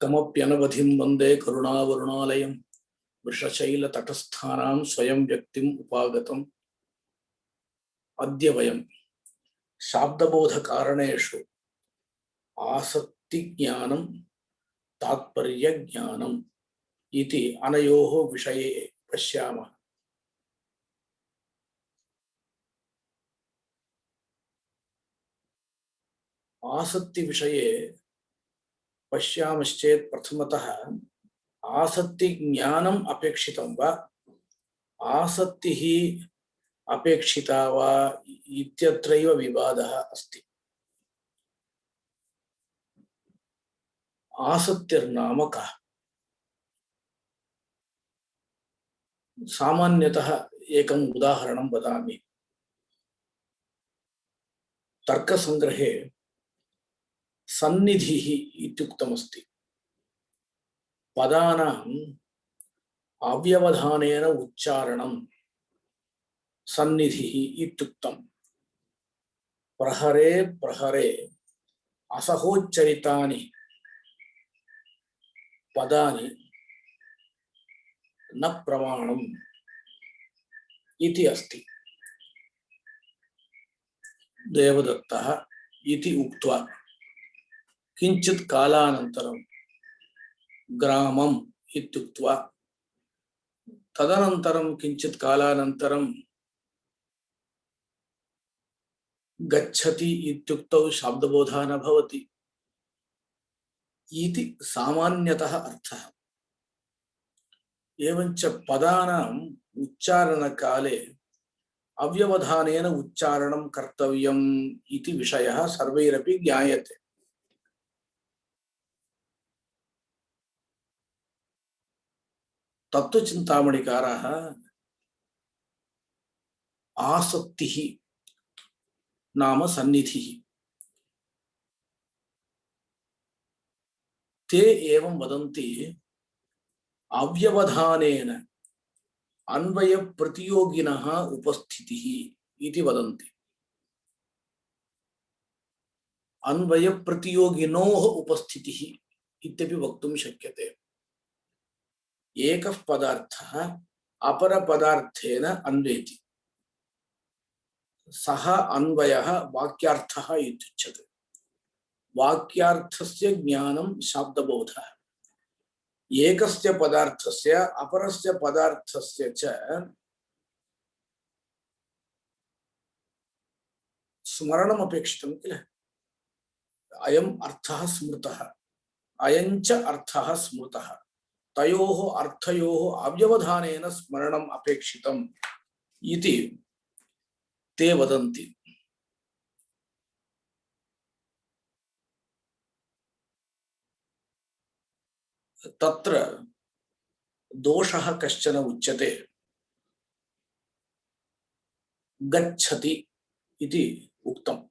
कमप्यनवधिं वन्दे करुणावरुणालयं वृषशैलतटस्थानां स्वयं व्यक्तिम् उपागतम् अद्य वयं शाब्दबोधकारणेषु आसक्तिज्ञानं तात्पर्यज्ञानम् इति अनयोः विषये पश्यामः। आसक्ति विषये पश्यामश्चेत् प्रथमतः आसक्तिज्ञानम् अपेक्षितं वा आसक्तिः अपेक्षिता वा इत्यत्रैव विवादः अस्ति। आसक्तिर्नाम कः? सामान्यतः एकम् उदाहरणं वदामि। तर्कसंग्रहे सन्निधिः इत्युक्तमस्ति। पदानाम् अव्यवधानेन उच्चारणं सन्निधिः इत्युक्तं। प्रहरे प्रहरे असहोच्चरितानि पदानि न प्रमाणम् इति अस्ति। देवदत्तः इति उक्त्वा किञ्चित् कालानन्तरं ग्रामम् इत्युक्त्वा तदनन्तरं किञ्चित् कालानन्तरं गच्छति इत्युक्तौ शब्दबोधः न भवति इति सामान्यतः अर्थः। एवञ्च पदानाम् उच्चारणकाले अव्यवधानेन उच्चारणं कर्तव्यम् इति विषयः सर्वैरपि ज्ञायते। तत्त्वचिन्तामणिकाराः आसक्तिः नाम सन्निधिः ते एवं वदन्ति। अव्यवधानेन अन्वय प्रतियोगिनः उपस्थितिः इति वदन्ति। अन्वय प्रतियोगिनोः उपस्थितिः इत्यपि वक्तुं शक्यते। एकः पदार्थः अपरपदार्थेन अन्वेति, सः अन्वयः वाक्यार्थः इत्युच्यते। वाक्यार्थस्य ज्ञानं शाब्दबोधः। एकस्य पदार्थस्य अपरस्य पदार्थस्य च स्मरणम् अपेक्षितं किल। अयम् अर्थः स्मृतः, अयञ्च अर्थः स्मृतः। तयोः अर्थयोः अव्यवधानेन स्मरणम् अपेक्षितम् इति ते वदन्ति। तत्र दोषः कश्चन उच्यते। गच्छति इति उक्तम्।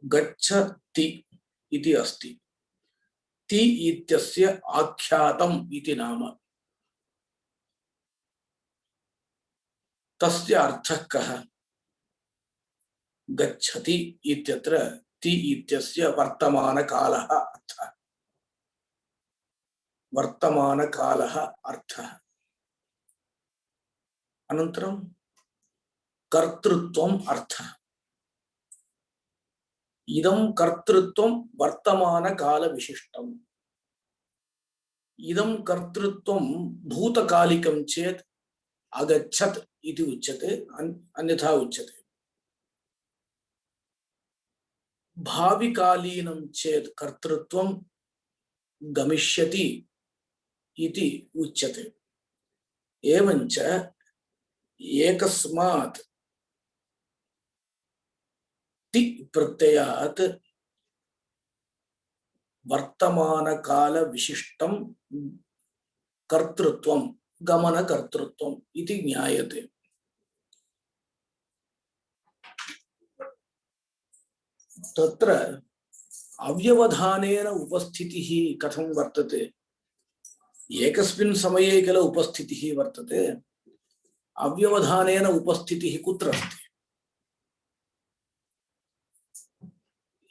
गच्छति इति अस्ति। ति इत्यस्य आख्यातम् इति नाम। तस्य अर्थः कः? गच्छति इत्यत्र ति इत्यस्य वर्तमानकालः अर्थः। वर्तमानकालः अर्थः। अनन्तरं कर्तृत्वम् अर्थः। इदं कर्तृत्वं वर्तमानकालविशिष्टम्। इदं कर्तृत्वं भूतकालिकं चेत् अगच्छत् इति उच्यते, अन्यथा उच्यते। भाविकालीनं चेत् कर्तृत्वं गमिष्यति इति उच्यते। एवञ्च एकस्मात् ति प्रत्ययात् वर्तमानकालविशिष्टं कर्तृत्वं गमनकर्तृत्वम् इति ज्ञायते। तत्र अव्यवधानेन उपस्थितिः कथं वर्तते? एकस्मिन् समये किल उपस्थितिः वर्तते। अव्यवधानेन उपस्थितिः कुत्र अस्ति?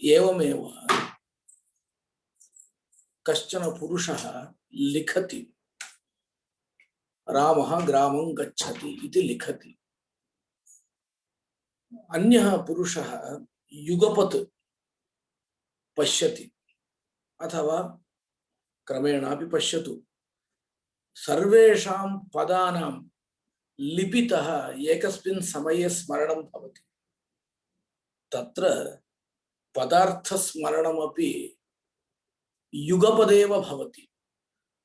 एवमेव कश्चन पुरुषः लिखति रामः ग्रामं गच्छति इति लिखति, अन्यः पुरुषः युगपत् पश्यति अथवा क्रमेणापि पश्यतु, सर्वेषां पदानां लिपितः एकस्मिन् समये स्मरणं भवति। तत्र पदार्थस्मरणमपि युगपदेव भवति,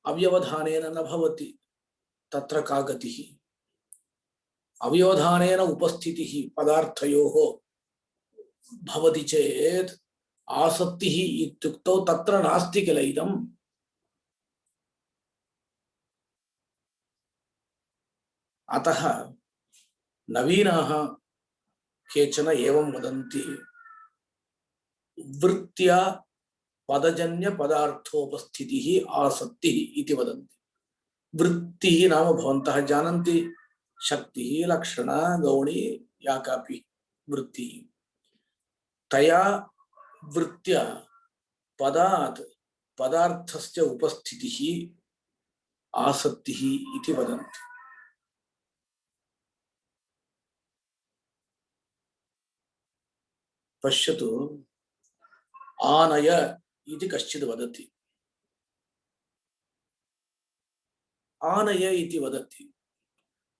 अव्यवधानेन न भवति। तत्र का गतिः? अव्यवधानेन उपस्थितिः पदार्थयोः भवति चेत् आसक्तिः इत्युक्तौ तत्र नास्ति किल इदम्। अतः नवीनाः केचन एवं वदन्ति, वृत्त्या पदजन्य पदार्थोपस्थितिः आसक्तिः इति वदन्ति। वृत्तिः नाम भवन्तः जानन्ति, शक्तिः, लक्षण, गौणी या कापि वृत्तिः, तया वृत्त्या पदात् पदार्थस्य उपस्थितिः आसक्तिः इति वदन्ति। पश्यतु, आनय इति कश्चित् वदति, आनय इति वदति,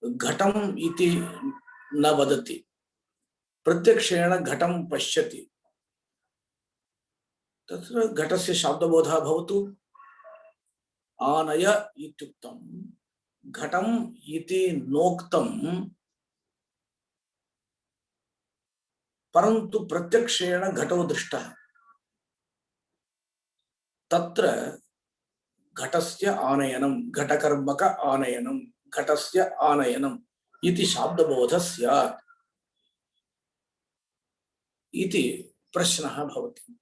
घटम् इति न वदति, प्रत्यक्षेण घटं पश्यति, तत्र घटस्य शब्दबोधः भवतु। आनय इत्युक्तं घटम् इति नोक्तं, परन्तु प्रत्यक्षेण घटो दृष्टः, तत्र घटस्य आनयनं, घटकर्मक आनयनं, घटस्य आनयनं इति शब्दबोधः स्यात् इति प्रश्नः भवति।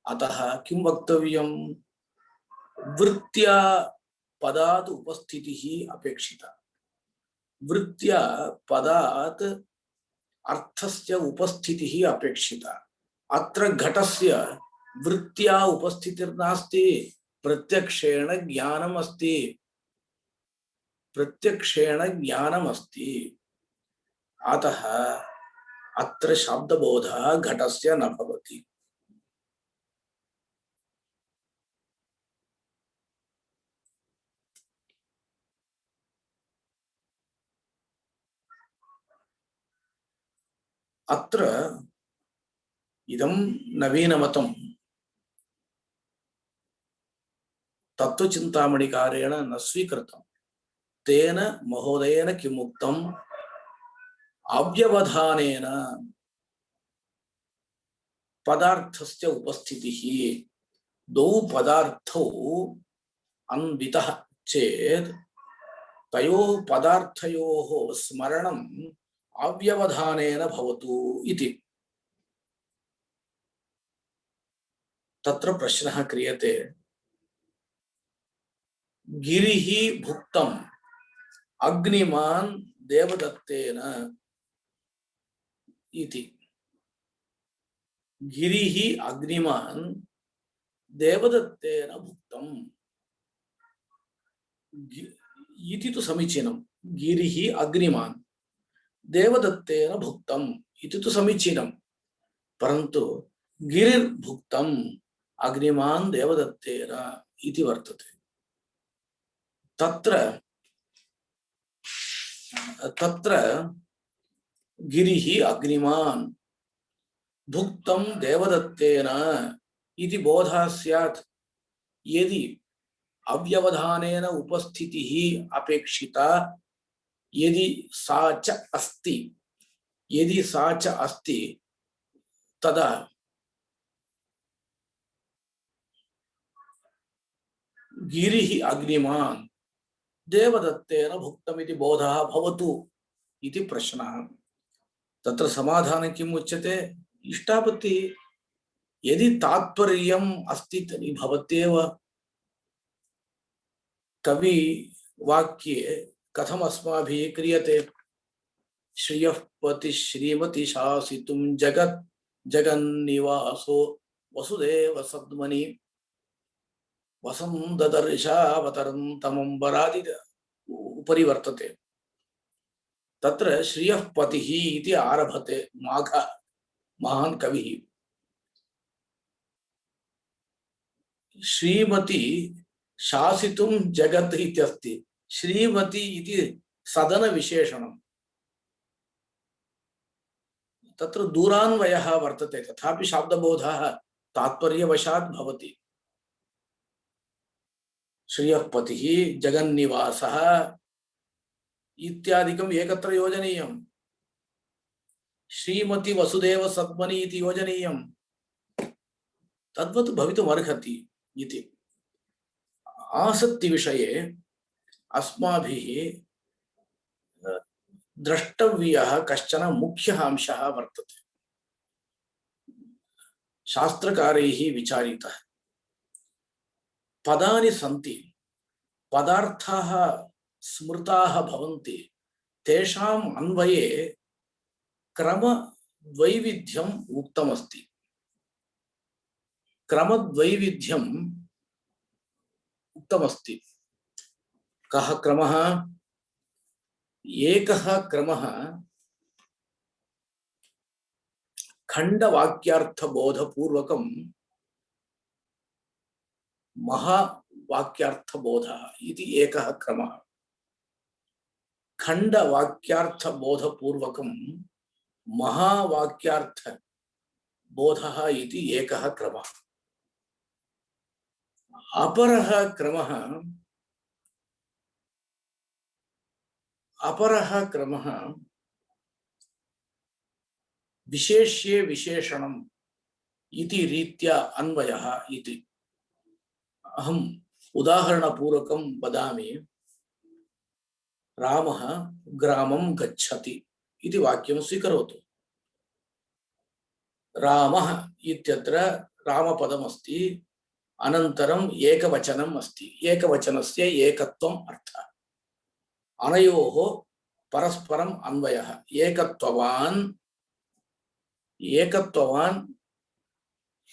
अतः किं वक्तव्यं? वृत्त्या पदात् उपस्थितिः अपेक्षिता, वृत्त्या पदात् अर्थस्य उपस्थितिः अपेक्षिता। अत्र घटस्य वृत्त्या उपस्थितिर्नास्ति, प्रत्यक्षेण ज्ञानम् अस्ति, प्रत्यक्षेण ज्ञानम् अस्ति। अतः अत्र शब्दबोधः घटस्य न भवति। अत्र इदं नवीनमतं तत्त्वचिन्तामणिकारेण न स्वीकृतं। तेन महोदयेन किम् उक्तम्? अव्यवधानेन पदार्थस्य उपस्थितिः, द्वौ पदार्थौ अन्वितः चेत् तयोः पदार्थयोः स्मरणम् अव्यवधानेन भवतु इति। तत्र प्रश्नः क्रियते, गिरिः भुक्तम् अग्निमान् देवदत्तेन इति। गिरिः अग्निमान् देवदत्तेन भुक्तम् इति तु समीचीनं। गिरिः अग्निमान् देवदत्तेन भुक्तम् इति तु समीचीनं, परन्तु गिरिर्भुक्तम् अग्निमान् देवदत्तेन इति वर्तते। तत्र गिरिः अग्निमान् भुक्तं देवदत्तेन इति बोधः स्यात् यदि अव्यवधानेन उपस्थितिः अपेक्षिता, यदि सा च अस्ति, यदि सा च अस्ति, तदा गिरिः अग्निमान् देवदत्तेन भुक्तमिति बोधः भवतु इति प्रश्नः। तत्र समाधानं किम् उच्यते? इष्टापत्ति। यदि तात्पर्यम् अस्ति तर्हि भवत्येव। कवि वाक्ये कथम् अस्माभिः क्रियते? श्रियः पति श्रीमति शासितुं जगत् जगन्निवासो वसुदेव सद्मनि वसन्तदर्शावतरन्तमम्बरादि उपरि वर्तते। तत्र श्रियः पतिः इति आरभते माघ महान् कविः। श्रीमती शासितुं जगत् इत्यस्ति। श्रीमती इति सदन विशेषणम्। तत्र दूरान्वयः वर्तते, तथापि शाब्दबोधः तात्पर्यवशात् भवति। श्रियः पतिः जगन्निवासः इत्यादिकम् एकत्र योजनीयम्। श्रीमती वसुदेव सद्मनि इति योजनीयम्। तद्वत् भवितुमर्हति इति। आसक्तिविषये अस्माभिः द्रष्टव्यः कश्चन मुख्यः अंशः वर्तते। शास्त्रकारैः विचारितः। पदानि सन्ति, पदार्थाः स्मृताः भवन्ति, तेषाम् अन्वये क्रमद्वैविध्यम् उक्तमस्ति। क्रमद्वैविध्यम् उक्तमस्ति। कः क्रमः? एकः क्रमः खण्डवाक्यार्थबोधपूर्वकं महावाक्यार्थबोधः इति एकः क्रमः। खण्डवाक्यार्थबोधपूर्वकं महावाक्यार्थबोधः इति एकः क्रमः। अपरः क्रमः विशेष्ये विशेषणम् इति रीत्या अन्वयः इति। अहम् उदाहरणपूर्वकं वदामि। रामः ग्रामं गच्छति इति वाक्यं स्वीकरोतु। रामः इत्यत्र रामपदमस्ति, अनन्तरम् एकवचनम् अस्ति। एकवचनस्य एकत्वम् अर्थः। अनयोः परस्परम् अन्वयः। एकत्ववान्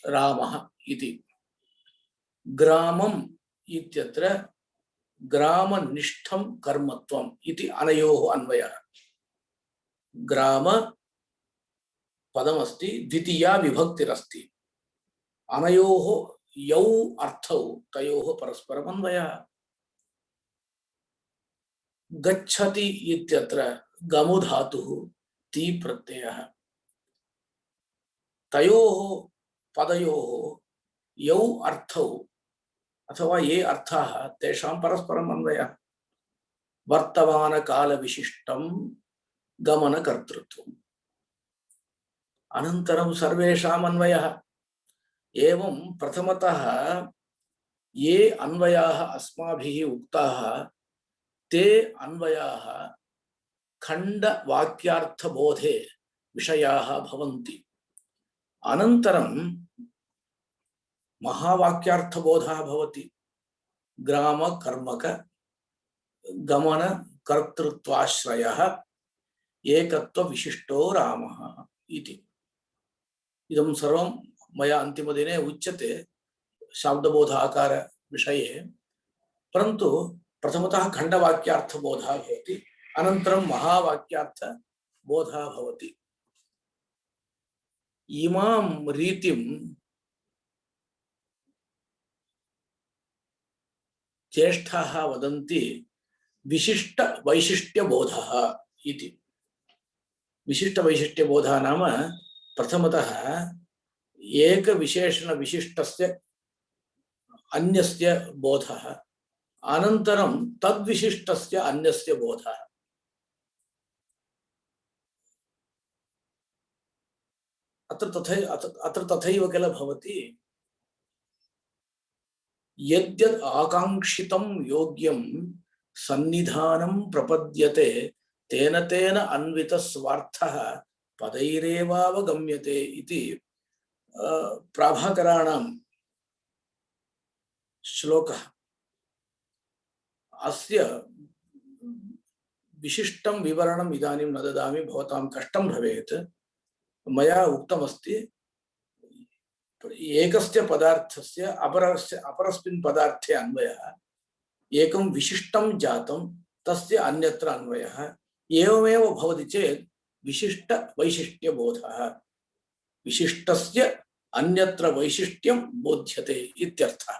रामः इति। ग्रामम् इत्यत्र ग्रामनिष्ठं कर्मत्वम् इति अनयोः अन्वयः। ग्राम पदमस्ति, द्वितीया विभक्तिरस्ति। अनयोः यौ अर्थौ तयोः परस्परम् अन्वयः। गच्छति इत्यत्र गमु धातुः ति प्रत्ययः। तयोः पदयोः यौ अर्थौ अथवा ये अर्थाः तेषां परस्परम् अन्वयः। वर्तमानकालविशिष्टं गमनकर्तृत्वम्। अनन्तरं सर्वेषाम् अन्वयः। एवं प्रथमतः ये अन्वयाः अस्माभिः उक्ताः ते अन्वयाः खण्डवाक्यार्थबोधे विषयाः भवन्ति। अनन्तरं महावाक्यार्थबोधः भवति। ग्रामकर्मक गमनकर्तृत्वाश्रयः एकत्वविशिष्टो रामः इति। इदं सर्वं मया अन्तिमदिने उच्यते शाब्दबोधाकार विषये। परन्तु प्रथमतः खण्डवाक्यार्थबोधः भवति, अनन्तरं महावाक्यार्थबोधः भवति। इमां रीतिं ज्येष्ठाः वदन्ति विशिष्टवैशिष्ट्यबोधः इति। विशिष्टवैशिष्ट्यबोधः नाम प्रथमतः एकविशेषणविशिष्टस्य अन्यस्य बोधः, अनन्तरं तद्विशिष्टस्य अन्यस्य बोधः। अत्र तथैव किल भवति। यद्यद् आकाङ्क्षितं योग्यं सन्निधानं प्रपद्यते तेन तेन अन्वितस्वार्थः पदैरेवावगम्यते इति प्राभाकराणां श्लोकः। अस्य विशिष्टं विवरणम् इदानीं न ददामि, भवतां कष्टं भवेत्। मया उक्तमस्ति एकस्य पदार्थस्य अपरस्मिन् पदार्थे अन्वयः एकं विशिष्टं जातं तस्य अन्यत्र अन्वयः एवमेव भवति चेत् विशिष्ट वैशिष्ट्यबोधः विशिष्टस्य अन्यत्र वैशिष्ट्यं बोध्यते इत्यर्थः।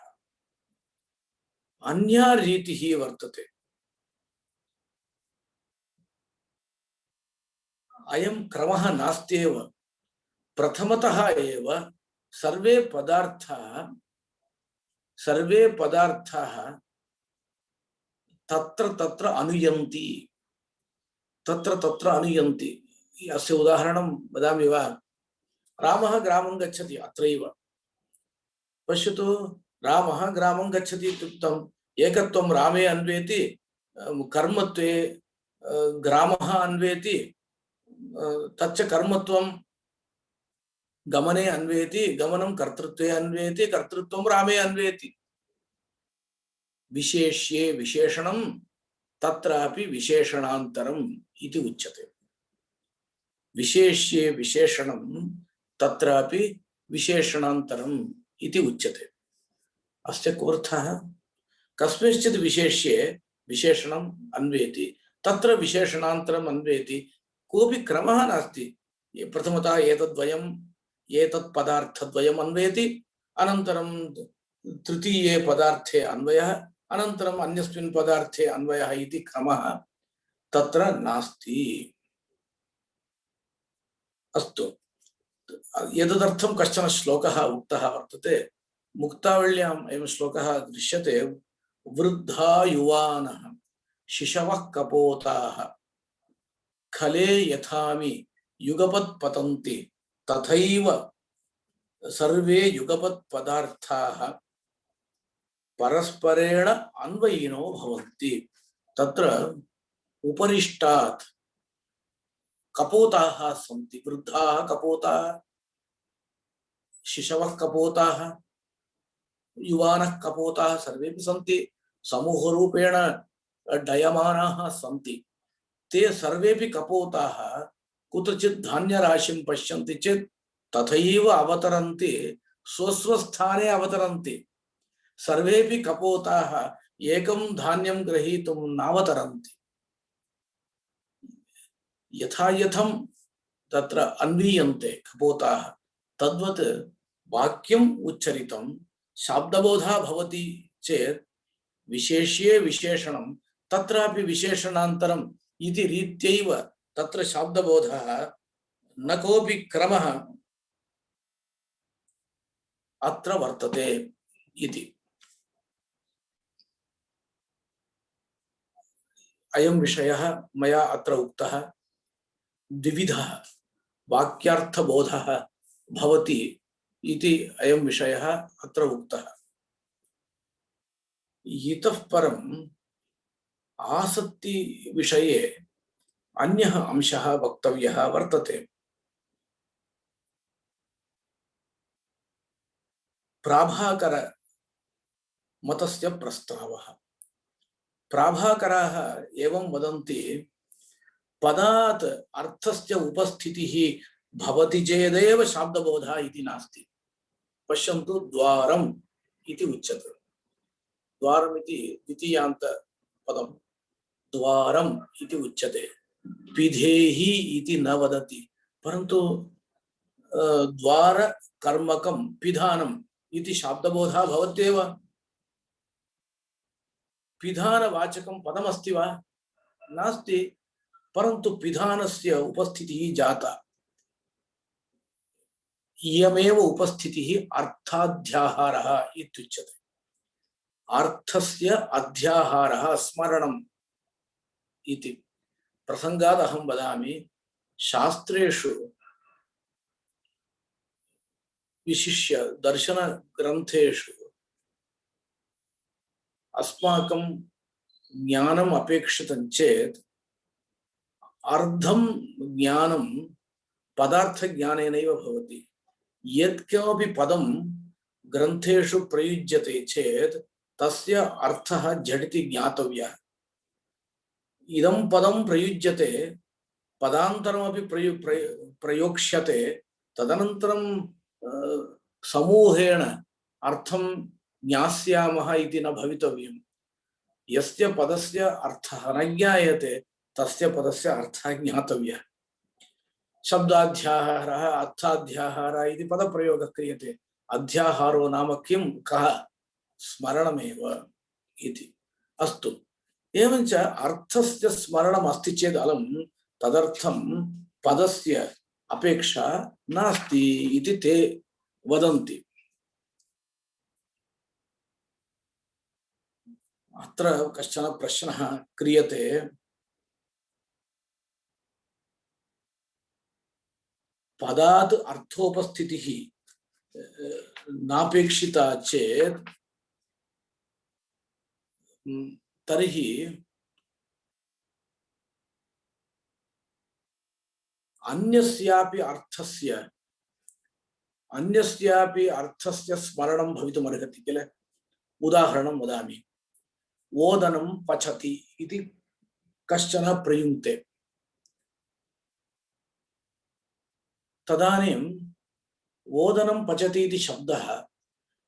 अन्या रीतिः वर्तते। अयं क्रमः नास्त्येव। प्रथमतः एव सर्वे पदार्थाः तत्र तत्र अनुयन्ति अस्य उदाहरणं वदामि वा? रामः ग्रामं गच्छति अत्रैव। पश्यतु, रामः ग्रामं गच्छति इत्युक्तम् एकत्वं रामे अन्वेति, कर्मत्वे ग्रामः अन्वेति, तच्च कर्मत्वं गमने अन्वेति, गमनं कर्तृत्वे अन्वेति, कर्तृत्वं रामे अन्वेति। विशेष्ये विशेषणं तत्रापि विशेषणान्तरम् इति उच्यते। विशेष्ये विशेषणं तत्रापि विशेषणान्तरम् इति उच्यते। अस्य कोऽर्थः? कस्मिंश्चित् विशेष्ये विशेषणम् अन्वेति, तत्र विशेषणान्तरम् अन्वेति, कोऽपि क्रमः नास्ति। प्रथमतः एतत् पदार्थद्वयम् अन्वेति, अनन्तरं तृतीये पदार्थे अन्वयः, अनन्तरम् अन्यस्मिन् पदार्थे अन्वयः इति क्रमः तत्र नास्ति। अस्तु, एतदर्थं कश्चन श्लोकः उक्तः वर्तते। मुक्तावल्याम् अयं श्लोकः दृश्यते। वृद्धा युवानः शिशवः कपोताः खले यथामि युगपत् पतन्ति तथैव सर्वे युगपत् पदार्थाः परस्परेण अन्वयिनो भवन्ति। तत्र उपरिष्टात् कपोताः सन्ति। वृद्धाः कपोताः, शिशवः कपोताः, युवानः कपोताः सर्वेपि सन्ति। समूहरूपेण डयमानाः सन्ति। ते सर्वेपि कपोताः कुत्रचित् धान्यराशिं पश्यन्ति चेत् तथैव अवतरन्ति, स्वस्वस्थाने अवतरन्ति। सर्वेपि कपोताः एकं धान्यं ग्रहीतुं नावतरन्ति। यथा यथं तत्र अन्वीयन्ते कपोताः, तद्वत् वाक्यम् उच्चरितं शाब्दबोधः भवति चेत् विशेष्ये विशेषणं तत्रापि विशेषणान्तरम् इति रीत्यैव तत्र शाब्दबोधः, न कोऽपि क्रमः अत्र वर्तते इति। अयं विषयः मया अत्र उक्तः। द्विविधः वाक्यार्थबोधः भवति इति अयं विषयः अत्र उक्तः। इतः परम् आसक्ति विषये अन्यः अंशः वक्तव्यः वर्तते। प्राभाकर मतस्य प्रस्तावः। प्राभाकराः एवं वदन्ति, पदात् अर्थस्य उपस्थितिः भवति चेदेव शाब्दबोधः इति नास्ति। पश्यन्तु, द्वारम् इति उच्यते। द्वारम् इति द्वितीयान्त पदं द्वारम् इति उच्यते। पिधेहि इति न वदति, परन्तु द्वार कर्मकं पिधानम् इति शाब्दबोधः भवत्येव। पिधानवाचकं पदमस्ति वा? नास्ति, परन्तु पिधानस्य उपस्थितिः जाता। इयमेव उपस्थितिः अर्थाध्याहारः इत्युच्यते। अर्थस्य अध्याहारः स्मरणम् इति। प्रसंगात् अहं वदामि, शास्त्रेषु विशिष्य दर्शनग्रन्थेषु अस्माकं ज्ञानम् अपेक्षितं चेत् अर्धं ज्ञानं पदार्थज्ञानेनैव भवति। यत्किमपि पदं ग्रन्थेषु प्रयुज्यते चेत् तस्य अर्थः झटिति ज्ञातव्यः। इदं पदं प्रयुज्यते, पदान्तरमपि प्रयोक्ष्यते, तदनन्तरं समूहेन अर्थं ज्ञास्यामः इति न भवितव्यम्। यस्य पदस्य अर्थः न ज्ञायते तस्य पदस्य अर्थः ज्ञातव्यः। शब्दाध्याहारः अर्थाध्याहारः इति पदप्रयोगः क्रियते। अध्याहारो नाम किं कः स्मरणमेव इति। अस्तु, एवञ्च अर्थस्य स्मरणम् अस्ति चेत् अलं तदर्थं पदस्य अपेक्षा नास्ति इति ते वदन्ति। अत्र कश्चन प्रश्नः क्रियते। पदात् अर्थोपस्थितिः नापेक्षिता चेत् तर्हि अन्यस्यापि अर्थस्य स्मरणं भवितुमर्हति किल। उदाहरणं वदामि। ओदनं पचति इति कश्चन प्रयुङ्क्ते। तदानीं ओदनं पचति इति शब्दः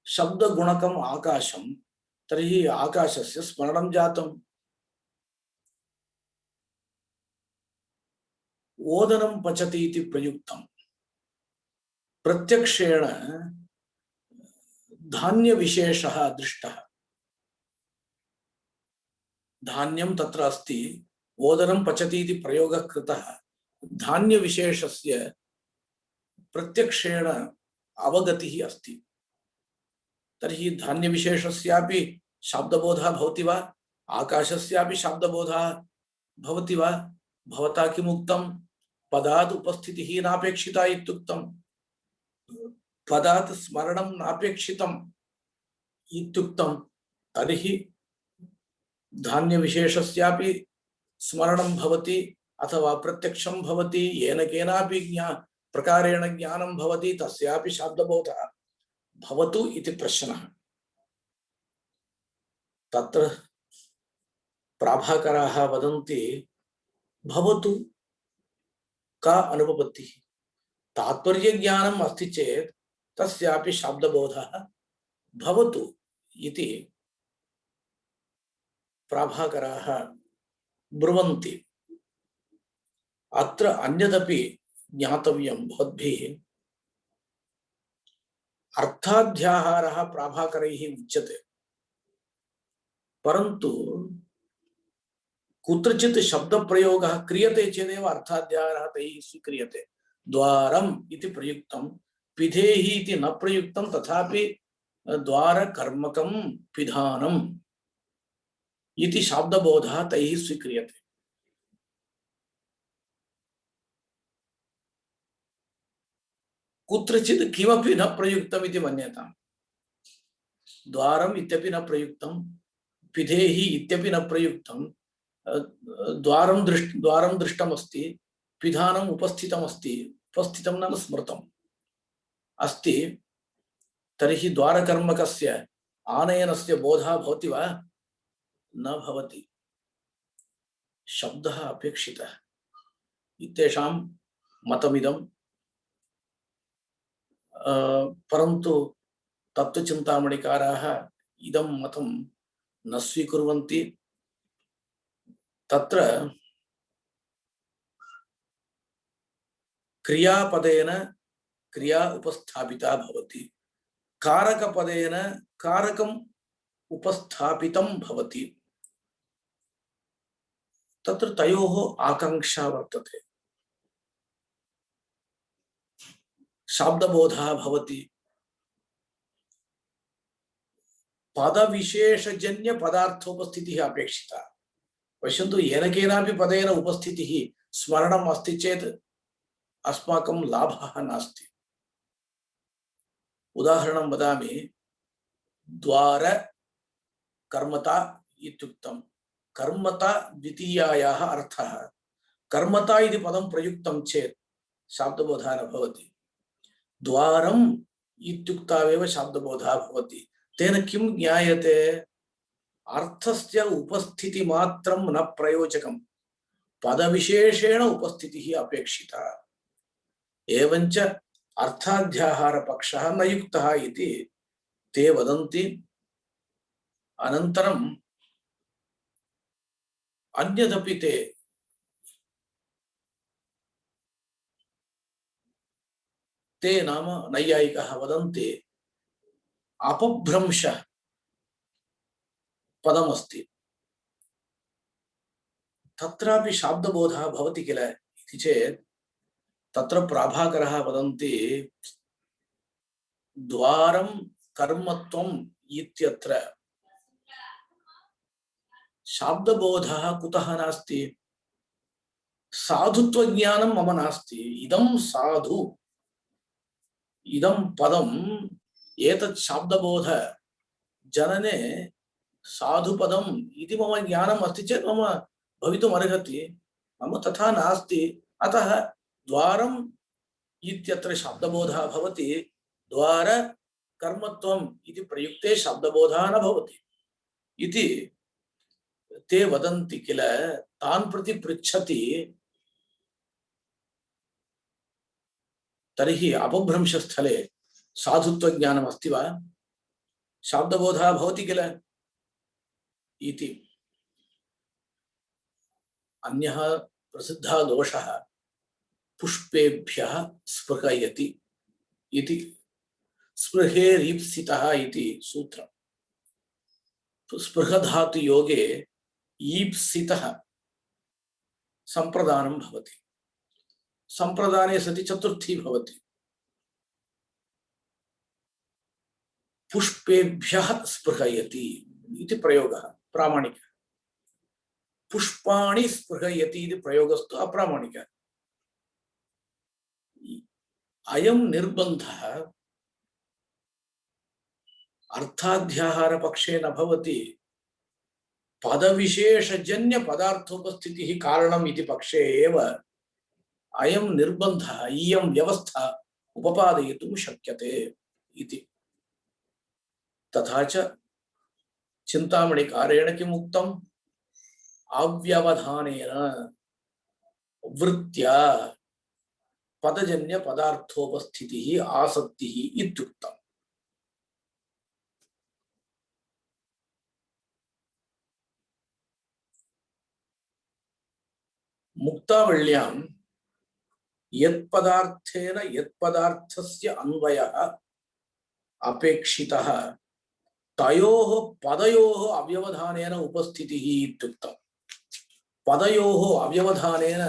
शब्दगुणकम् आकाशं, तर्हि आकाशस्य स्मरणं जातम्। ओदनं पचति इति प्रयुक्तं प्रत्यक्षेण धान्यविशेषः दृष्टः। धान्यं तत्र अस्ति, ओदनं पचति इति प्रयोगः कृतः, धान्यविशेषस्य प्रत्यक्षेण अवगतिः अस्ति। तर्हि धान्यविशेषस्यापि शाब्दबोधः भवति वा, आकाशस्यापि शाब्दबोधः भवति वा? भवता किम् उक्तं? पदात् उपस्थितिः नापेक्षिता इत्युक्तं। पदात् स्मरणं नापेक्षितम् इत्युक्तं। तर्हि धान्यविशेषस्यापि स्मरणं भवति अथवा प्रत्यक्षं भवति, येन केनापि प्रकारेण ज्ञानं भवति, तस्यापि शाब्दबोधः भवतु इति प्रश्नः। तत्र प्राभाकराः वदन्ति भवतु का अनुपपत्तिः। तात्पर्यज्ञानम् अस्ति चेत् तस्यापि शाब्दबोधः भवतु इति प्राभाकराः ब्रुवन्ति। अत्र अन्यदपि ज्ञातव्यं भवद्भिः। अर्थाध्याहारः प्राभाकरैः उच्यते, परन्तु कुत्रचित् शब्दप्रयोगः क्रियते चेदेव अर्थाध्याहारः तैः स्वीक्रियते। द्वारम् इति प्रयुक्तं, पिधेहि इति न प्रयुक्तं, तथापि द्वारकर्मकं पिधानम् इति शाब्दबोधः तैः स्वीक्रियते। कुत्रचित् किमपि न प्रयुक्तम् इति मन्यताम्। द्वारम् इत्यपि न प्रयुक्तं, पिधेहि इत्यपि न प्रयुक्तं, द्वारं दृष्टमस्ति, पिधानम् उपस्थितमस्ति, उपस्थितं नाम स्मृतम् अस्ति। तर्हि द्वारकर्मकस्य आनयनस्य बोधः भवति वा? न भवति। शब्दः अपेक्षितः इत्येषां मतमिदं। परन्तु तत्त्वचिन्तामणिकाराः इदं मतं न स्वीकुर्वन्ति। तत्र क्रियापदेन क्रिया उपस्थापिता भवति, कारकपदेन कारकम् उपस्थापितं भवति। तत्र तयोः आकांक्षा वर्तते। शाब्दबोधः भवति। पदविशेषजन्य पदार्थोपस्थितिः अपेक्षिता। पश्यन्तु, येन केनापि पदेन उपस्थितिः स्मरणम् अस्ति चेत् अस्माकं लाभः नास्ति। उदाहरणं वदामि। द्वार कर्मता इत्युक्तं। कर्मता द्वितीयायाः अर्थः। कर्मता इति पदं प्रयुक्तं चेत् शाब्दबोधः न भवति। द्वारम् इत्युक्तावेव शाब्दबोधः भवति। तेन किं ज्ञायते? अर्थस्य उपस्थितिमात्रं न प्रयोजकं, पदविशेषेण उपस्थितिः अपेक्षिता। एवञ्च अर्थाध्याहार पक्षः न युक्तः इति ते वदन्ति। अनन्तरम् अन्यदपि ते नाम नैयायिकाः वदन्ति अपभ्रंश पदमस्ति, तत्रापि शाब्दबोधः भवति किल इति चेत् तत्र प्राभाकरः वदन्ति द्वारं कर्मत्वम् इत्यत्र शाब्दबोधः कुतः नास्ति? साधुत्वज्ञानं मम नास्ति, इदं साधु इदं पदम् एतत् शाब्दबोध जनने साधुपदम् इति मम ज्ञानम् अस्ति चेत् मम भवितुम् अर्हति, मम तथा नास्ति। अतः द्वारम् इत्यत्र शब्दबोधः भवति, द्वार कर्मत्वम् इति प्रयुक्ते शब्दबोधः न भवति इति ते वदन्ति किल। तान् प्रति पृच्छति, तर्हि अपभ्रंशस्थले साधुत्वज्ञानम् अस्ति वा, शब्दबोधः भवति किल इति। अन्यः प्रसिद्धः दोषः पुष्पेभ्यः स्पृहयति इति, स्पृहेरीप्सितः इति सूत्रम्। स्पृहधातु योगे ईप्सितः संप्रदानं भवति, संप्रदाने सति चतुर्थी भवति। पुष्पेभ्यः स्पृहयति इति प्रयोगः प्रामाणिकः, पुष्पाणि स्पृहयति इति प्रयोगस्तु अप्रामाणिकः। अयं निर्बन्धः अर्थाध्याहार पक्षे न भवति, पदविशेषजन्य पदार्थोपस्थितिः कारणम् इति पक्षे एव अयं निर्बन्धः, इयं व्यवस्था उपपादयितुं शक्यते इति। तथा च चिन्तामणिकारेण किम् उक्तम्? अव्यवधानेन वृत्त्या पदजन्य पदार्थोपस्थितिः आसक्तिः इत्युक्तम्। मुक्तावल्यां यत्पदार्थेन यत्पदार्थस्य अन्वयः अपेक्षितः तयोः पदयोः अव्यवधानेन उपस्थितिः इत्युक्तम्। पदयोः अव्यवधानेन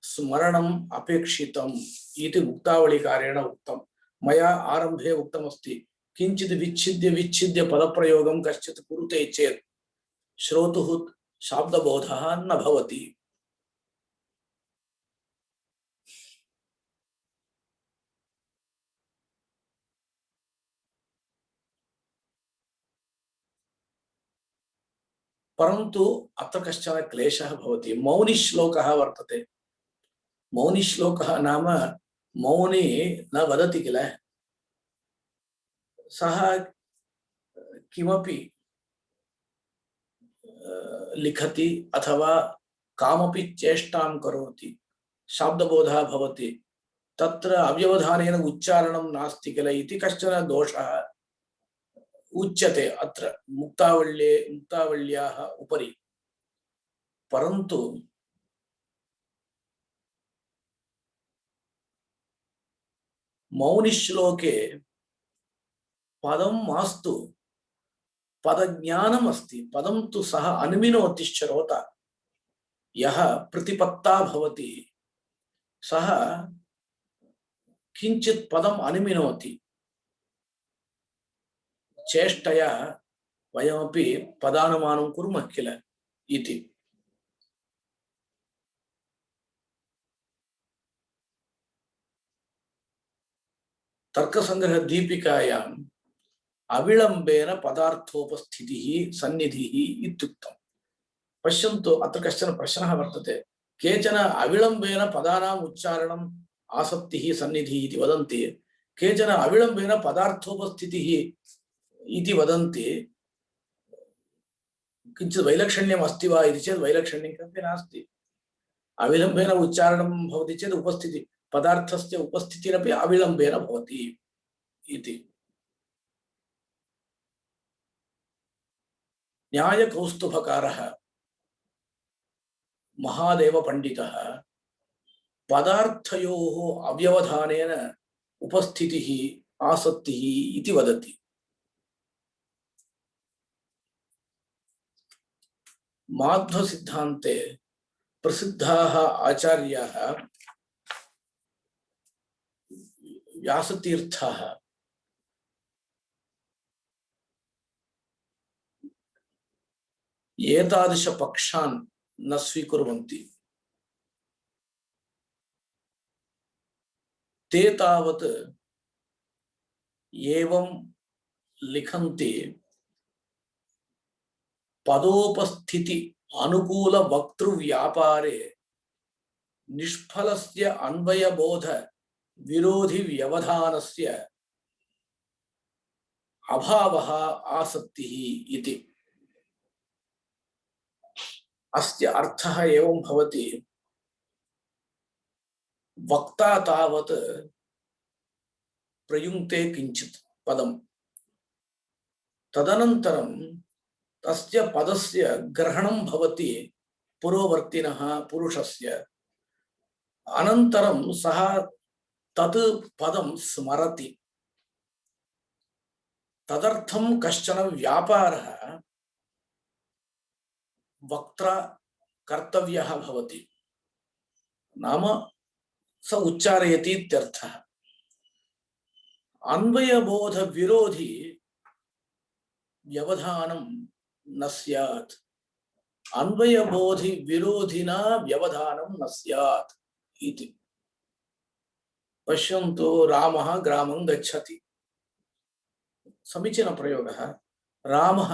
स्मरणम् अपेक्षितम् इति मुक्तावलीकारेण उक्तम्। मया आरम्भे उक्तमस्ति, किञ्चित् विच्छिद्य विच्छिद्य पदप्रयोगं कश्चित् कुरुते चेत् श्रोतुः शाब्दबोधः न भवति। परन्तु अत्र कश्चन क्लेशः भवति। मौनिश्लोकः वर्तते, मौनिश्लोकः नाम मौनी न वदति किल, सः किमपि लिखति अथवा कामपि चेष्टां करोति, शब्दबोधः भवति, तत्र अव्यवधानेन उच्चारणं नास्ति किल इति कश्चन दोषः उच्यते अत्र मुक्तावल्याः उपरि। परन्तु मौनिश्लोके पदं मास्तु, पदज्ञानम् अस्ति, पदं तु सः अनुमिनोति श्रोता। यः प्रतिपत्ता भवति सः किञ्चित् पदम् अनुमिनोति, चेष्टया वयमपि पदानुमानं कुर्मः किल इति। तर्कसंग्रह दीपिकायाम् अविलम्बेन पदार्थोपस्थितिः सन्निधिः इत्युक्तम्। पश्यन्तु, अत्र कश्चन प्रश्नः वर्तते। केचन अविलम्बेन पदानाम् उच्चारणम् आसक्तिः सन्निधिः इति वदन्ति, केचन अविलम्बेन पदार्थोपस्थितिः इति वदन्ति। किञ्चित् वैलक्षण्यम् अस्ति वा इति चेत् वैलक्षण्यं किमपि नास्ति। अविलम्बेन उच्चारणं भवति चेत् उपस्थितिः, पदार्थस्य उपस्थितिरपि अविलम्बेन भवति इति। न्यायकौस्तुभकारः महादेवपण्डितः पदार्थयोः अव्यवधानेन उपस्थितिः आसक्तिः इति वदति। माध्वसिद्धान्ते प्रसिद्धाः आचार्याः व्यासतीर्थः एतादृशपक्षान् न स्वीकुर्वन्ति। ते तावत् एवं लिखन्ति, पदोपस्थिति अनुकूल वक्तृव्यापारे निष्फलस्य अन्वयबोध विरोधि व्यवधानस्य अभावः आसक्तिः इति। अस्य अर्थः एवं भवति, वक्ता तावत् प्रयुङ्क्ते किञ्चित् पदं, तदनन्तरं तस्य पदस्य ग्रहणं भवति पुरोवर्तिनः पुरुषस्य। अनन्तरं सः तत् पदं स्मरति। तदर्थं कश्चन व्यापारः वक्त्रा कर्तव्यः भवति, नाम स उच्चारयति इत्यर्थः। अन्वयबोध विरोधी व्यवधानं न स्यात्। अन्वयबोधि विरोधिना व्यवधानं न स्यात् इति। पश्यन्तु, रामः ग्रामं गच्छति। समीचीनः प्रयोगः। रामः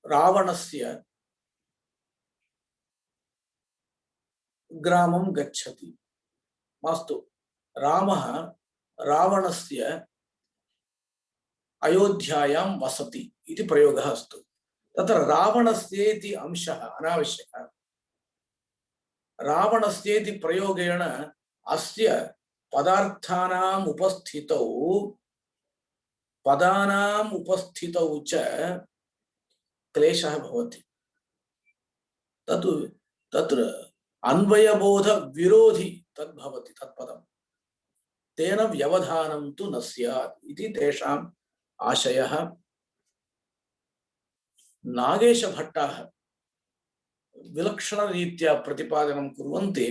रावणस्य ग्रामं गच्छति। मास्तु, रामः रावणस्य अयोध्यायां वसति इति प्रयोगः अस्तु। तत्र रावणस्येति अंशः अनावश्यकः। रावणस्येति प्रयोगेण अस्य पदार्थानाम् उपस्थितौ पदानाम् उपस्थितौ च क्लेशः भवति। तत्र अन्वयबोध विरोधी तद्भवति तत्पदं, तेन व्यवधानं तु न स्यात् इति तेषाम् आशयः। नागेशभट्टाः विलक्षणरीत्या प्रतिपादनं कुर्वन्ति,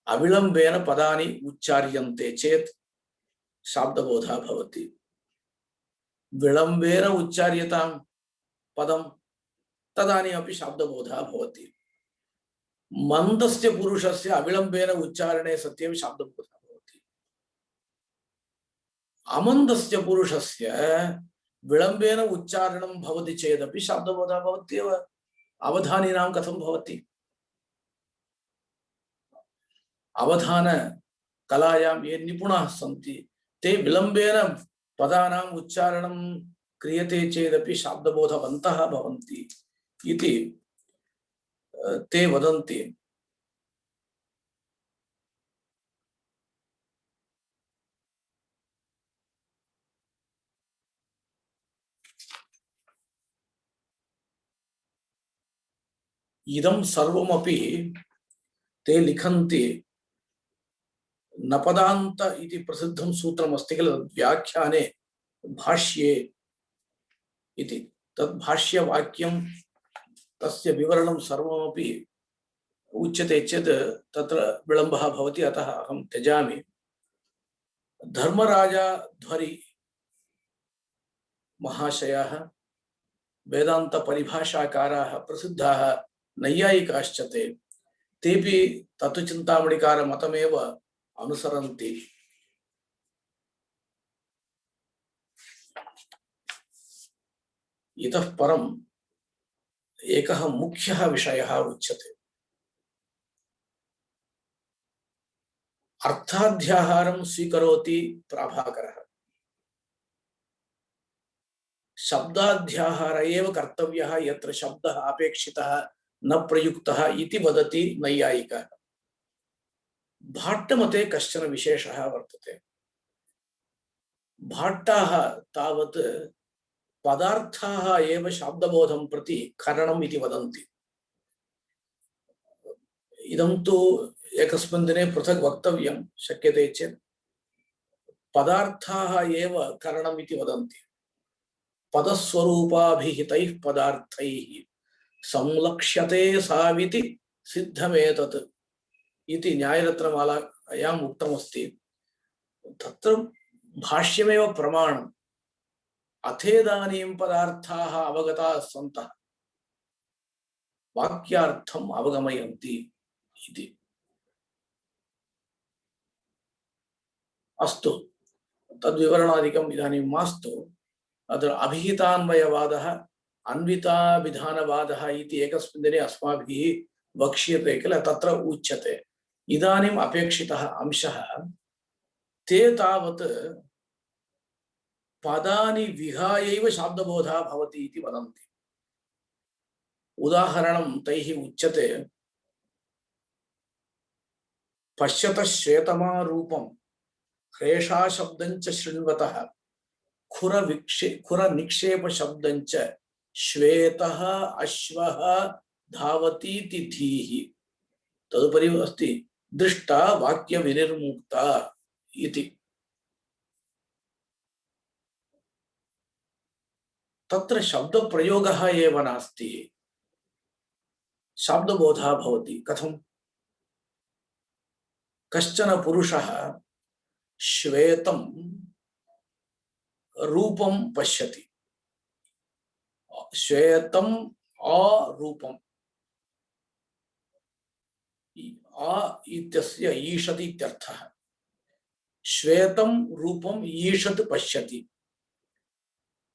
अविलम्बेन पदानि उच्चार्यन्ते चेत् शाब्दबोधः भवति। विलम्बेन उच्चार्यतां पदं तदानीमपि शाब्दबोधः भवति। मन्दस्य पुरुषस्य अविलम्बेन उच्चारणे सत्यपि शाब्दबोधः भवति। अमन्दस्य पुरुषस्य विलम्बेन उच्चारणं भवति चेदपि शाब्दबोधः भवत्येव। अवधानिनां कथं भवति? अवधान कलायां ये निपुणाः सन्ति ते विलम्बेन पदानाम् उच्चारणं क्रियते चेदपि शाब्दबोधवन्तः भवन्ति इति ते वदन्ति। इदं सर्वमपि ते लिखन्ति। नपदान्त इति प्रसिद्धं सूत्रमस्ति किल, व्याख्याने भाष्ये इति। तद् भाष्यवाक्यं तस्य विवरणं सर्वमपि उच्यते चेत् तत्र विलम्बः भवति, अतः अहं त्यजामि। धर्मराजाध्वरि महाशयाः वेदान्तपरिभाषाकाराः प्रसिद्धाः नैयायिकाश्च तेपि तत्त्वचिन्तामणिकारमतमेव अनुसरन्ति। इतः परम् एकः मुख्यः विषयः उच्यते। अर्थाध्याहारं स्वीकरोति प्राभाकरः। शब्दाध्याहार एव कर्तव्यः यत्र शब्दः अपेक्षितः न प्रयुक्तः इति वदति नैयायिकः। भाट्टमते कश्चन विशेषः वर्तते। भाट्टाः तावत् पदार्थाः एव शब्दबोधं प्रति कारणम् इति वदन्ति। इदं तु एकस्मिन् दिने पृथक् वक्तव्यं शक्यते चेत् पदार्थाः एव कारणम् इति वदन्ति। पदस्वरूपाभिहितैः पदार्थैः संलक्ष्यते साविति सिद्धमेतत् इति न्यायरत्नमालायाम् उक्तमस्ति। तत्र भाष्यमेव प्रमाणम्। अथेदानीं पदार्थाः अवगताः सन्तः वाक्यार्थम् अवगमयन्ति इति। अस्तु, तद्विवरणादिकम् इदानीं मास्तु। अत्र अभिहितान्वयवादः अन्विताभिधानवादः इति एकस्मिन् दिने अस्माभिः वक्ष्यते किल, तत्र उच्यते। इदानीम् अपेक्षितः अंशः ते तावत् पदानि विहायैव शब्दबोधः भवति इति वदन्ति। उदाहरणं तैः उच्यते, पश्यतः श्वेतमा रूपं ह्रेषा शब्दञ्च शृण्वतः खुर निक्षेप शब्दञ्च श्वेतः अश्वः धावतीति धीः। तदुपरि अस्ति दृष्टा वाक्य विनिर्मुक्ता इति। तत्र शब्द प्रयोगः एव नास्ति, शब्दबोधः भवति। कथं? कश्चन पुरुषः श्वेतं रूपं पश्यति। श्वेतम् अरूपम्, आ इत्यस्य ईषत् इत्यर्थः। श्वेतं रूपं ईषत् पश्यति।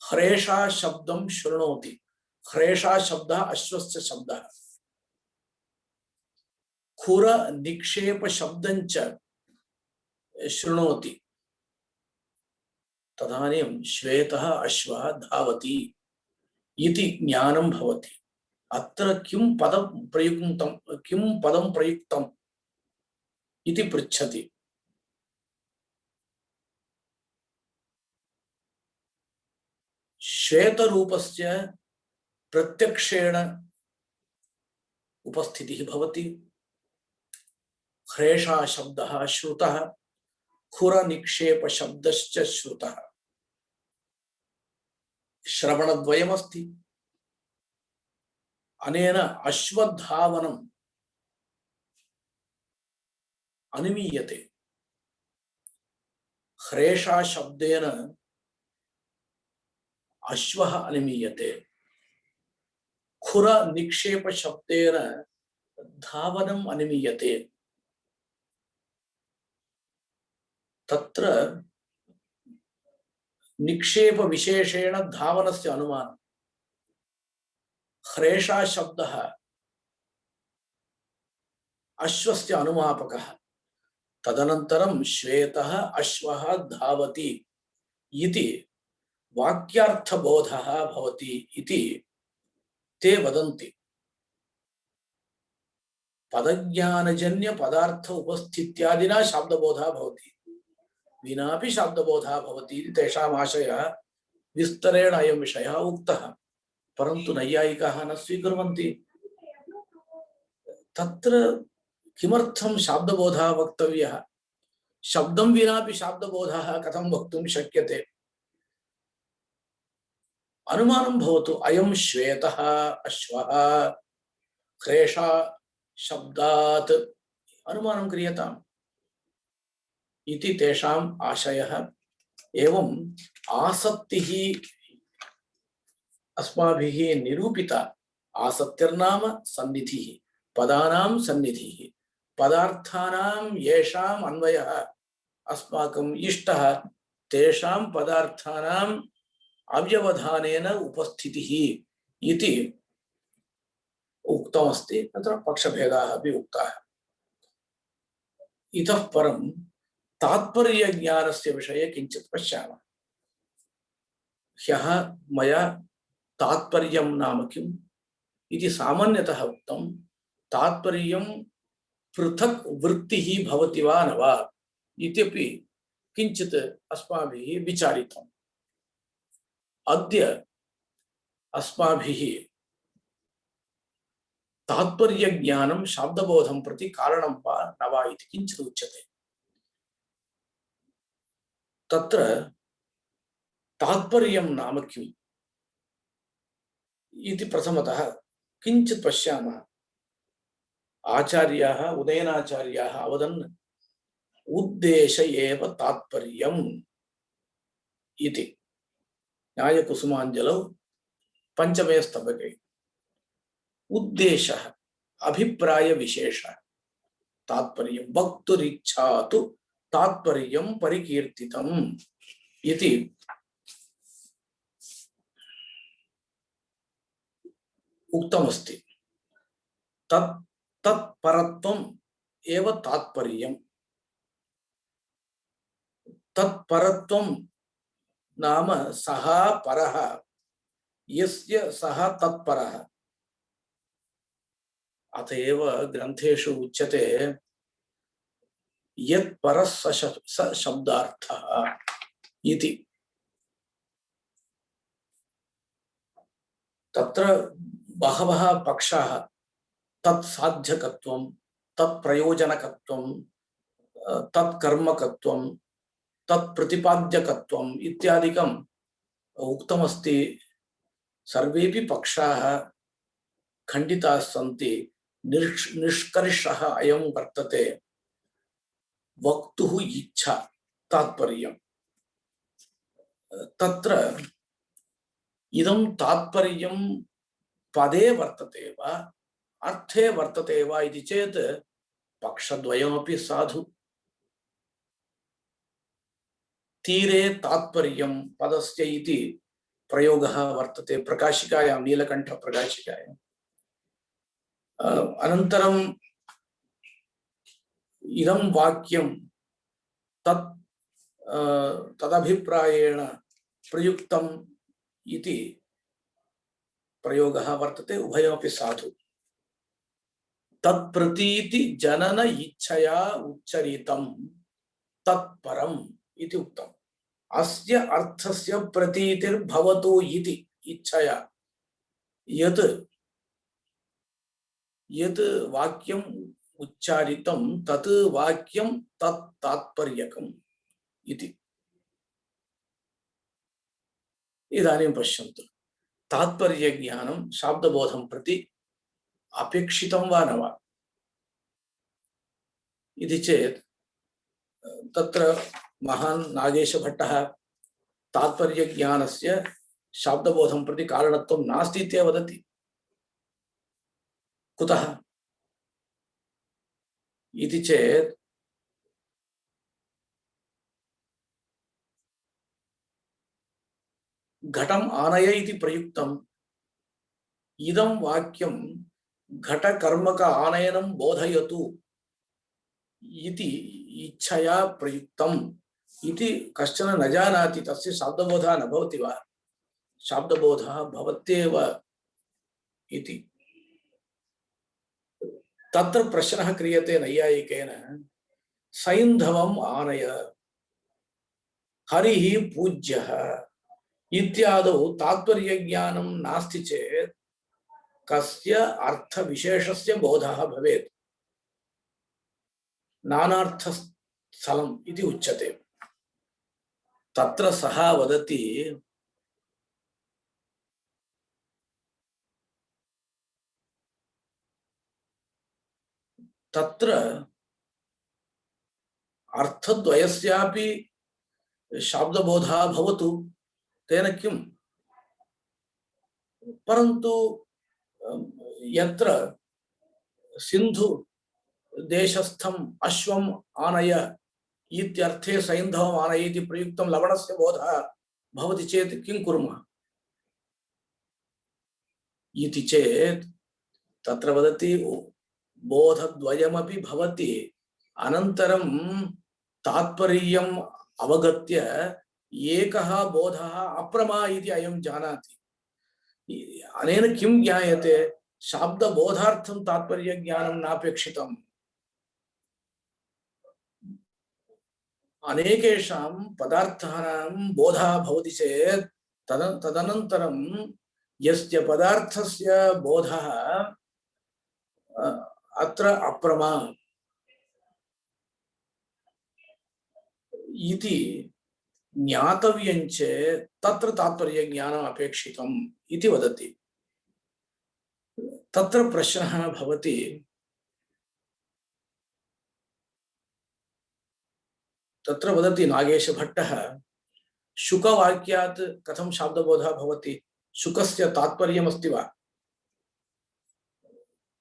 ह्रेषा शब्दं शृणोति। ह्रेषा शब्दः अश्वस्य शब्दः। खुर निक्षेप शब्दञ्च शृणोति। तदानीं श्वेतः अश्वः धावति इति ज्ञानं भवति। अत्र किं पदं प्रयुक्तम् इति पृच्छति। श्वेतरूपस्य प्रत्यक्षेण उपस्थितिः भवति। ह्रेषा शब्दः श्रुतः, खुर निक्षेप शब्दश्च श्रुतः। श्रवणद्वयमस्ति। अनेन अश्वधावनम् अनुमीयते। ह्रेषा शब्देन अश्वः अनुमीयते। खुर निक्षेप शब्देन धावनम् अनुमीयते। तत्र निक्षेप विशेषेण धावनस्य अनुमानम्। ह्रेषा शब्दः अश्वस्य अनुमापकः। तदनन्तरं श्वेतः अश्वः धावति इति वाक्यार्थबोधः भवति इति ते वदन्ति। पदज्ञानजन्य पदार्थ उपस्थित्यादिना शब्दबोधः भवति, विनापि शब्दबोधः भवति इति तेषाम् आशयः। विस्तरेण अयं विषयः उक्तः, परन्तु नैयायिकाः न स्वीकुर्वन्ति। तत्र किमर्थं शब्दबोधः वक्तव्यः? शब्दं विनापि शब्दबोधः कथं वक्तुं शक्यते? अनुमानं भवतु। अयं श्वेतः अश्वः ह्रेषा शब्दात् अनुमानं क्रियताम् इति तेषाम् आशयः। एवम् आसक्तिः अस्माभिः निरूपिता। आसक्तिर्नाम सन्निधिः, पदानां सन्निधिः। पदार्थानां येषाम् अन्वयः अस्माकम् इष्टः तेषां पदार्थानाम् अव्यवधानेन उपस्थितिः इति उक्तमस्ति। तत्र पक्षभेदाः अपि उक्ताः। इतः परं तात्पर्यज्ञानस्य विषये किञ्चित् पश्यामः। ह्यः मया तात्पर्यं नाम किम् इति सामान्यतः उक्तं। तात्पर्यं पृथक् वृत्तिः भवति वा न वा इत्यपि किञ्चित् अस्माभिः विचारितम्। अद्य अस्माभिः तात्पर्यज्ञानं शाब्दबोधं प्रति कारणं वा न वा इति किञ्चित् उच्यते। तत्र तात्पर्यं नाम किम् इति प्रथमतः किञ्चित् पश्यामः। आचार्याः उदयनाचार्याः अवदन् उद्देश एव तात्पर्यम् इति न्यायकुसुमाञ्जलौ पंचमे स्तबके। उद्देशः अभिप्राय विशेषः तात्पर्यं वक्तुरिच्छा तु तात्पर्यं परिकीर्तितम् इति उक्तमस्ति। तत्परत्वम् एव तात्पर्यम्। तत्परत्वं नाम सः परः, यस्य सः तत्परः। अतएव ग्रन्थेषु उच्यते यत् परः स शब्दार्थः इति। तत्र बहवः पक्षाः तत्साध्यकत्वं, तत्प्रयोजनकत्वं, तत्कर्मकत्वं, तत्प्रतिपाद्यकत्वम् इत्यादिकम् उक्तमस्ति। सर्वेपि पक्षाः खण्डिताः सन्ति। निष्कर्षः अयं वर्तते, वक्तुः इच्छा तात्पर्यम्। तत्र इदं तात्पर्यं पदे वर्तते वा अर्थे वर्तते वा इति चेत् पक्षद्वयमपि साधु। तीरे तात्पर्यं पदस्य इति प्रयोगः वर्तते प्रकाशिकायां, नीलकण्ठ प्रकाशिकायाम्। अनन्तरम् इदं वाक्यं तदभिप्रायेण प्रयुक्तम् इति प्रयोगः वर्तते, उभयमपि साधु। तत्प्रतीति जनन इच्छया उच्चरितं तत्परम् इति उक्तम्। अस्य अर्थस्य प्रतीतिर्भवतु इति इच्छया यत् यत् वाक्यम् उच्चारितं तत् वाक्यं तत् तात्पर्यकम् इति। इदानीं पश्यन्तु, तात्पर्यज्ञानं शाब्दबोधं प्रति अपेक्षितं वा न वा इति चेत् तत्र महान् नागेशभट्टः तात्पर्यज्ञानस्य शाब्दबोधं प्रति कारणत्वं नास्ति इत्येव वदति। कुतः इति चेत् घटम् आनय इति प्रयुक्तम्। इदं वाक्यं घटकर्मक आनयनं बोधयतु इति इच्छया प्रयुक्तम् इति कश्चन न जानाति, तस्य शाब्दबोधः न भवति वा? शाब्दबोधः भवत्येव इति। तत्र प्रश्नः क्रियते नैयायिकेन, सैन्धवम् आनय, हरिः पूज्यः इत्यादौ तात्पर्यज्ञानं नास्ति चेत् कस्य अर्थविशेषस्य बोधः भवेत्? नानार्थस्थलम् इति उच्यते। तत्र सः वदति तत्र अर्थद्वयस्यापि शाब्दबोधः भवतु, तेन किम्? परन्तु यत्र सिन्धु देशस्थम् अश्वम् आनय इत्यर्थे सैन्धवम् आनय इति प्रयुक्तं लवणस्य बोधः भवति चेत् किं कुर्मः इति चेत् तत्र वदति बोधद्वयमपि भवति, अनन्तरं तात्पर्यम् अवगत्य एकः बोधः अप्रमा इति अयं जानाति। अनेन किं ज्ञायते? शाब्दबोधार्थं तात्पर्यज्ञानं नापेक्षितम्। अनेकेषां पदार्थानां बोधः भवति चेत् तदनन्तरं यस्य पदार्थस्य बोधः अत्र अप्रमा इति ज्ञातव्यं चेत् तत्र तात्पर्यज्ञानम् अपेक्षितम् इति वदति। तत्र प्रश्नः भवति, तत्र वदति नागेशभट्टः, शुकवाक्यात् कथं शाब्दबोधः भवति? शुकस्य तात्पर्यमस्ति वा?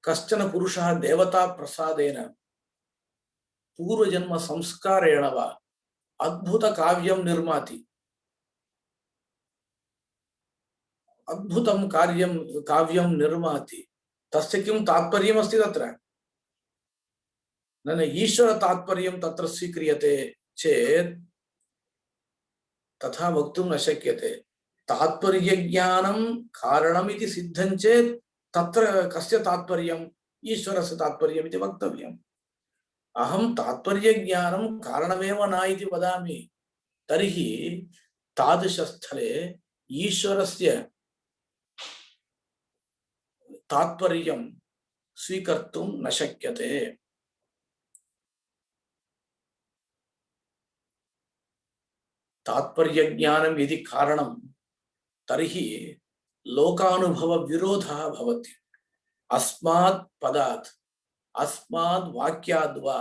कश्चन पुरुषः देवता प्रसादेन पूर्वजन्म संस्कारेण वा अद्भुत काव्यं निर्माति। अद्भुतं काव्यं निर्माति। तस्य किं तात्पर्यमस्ति तत्र? न ईश्वर तात्पर्यं तत्र स्वीक्रियते चेत् तथा वक्तुं न शक्यते। तात्पर्यज्ञानं कारणमिति सिद्धं चेत् तत्र कस्य तात्पर्यम्? ईश्वरस्य तात्पर्यम् इति वक्तव्यम्। अहं तात्पर्यज्ञानं कारणमेव न इति वदामि तर्हि तादृशस्थले ईश्वरस्य तात्पर्यं स्वीकर्तुं न शक्यते। तात्पर्यज्ञानं यदि कारणं तर्हि लोकानुभव विरोधः भवति। अस्मात् पदात् अस्माद् वाक्याद् वा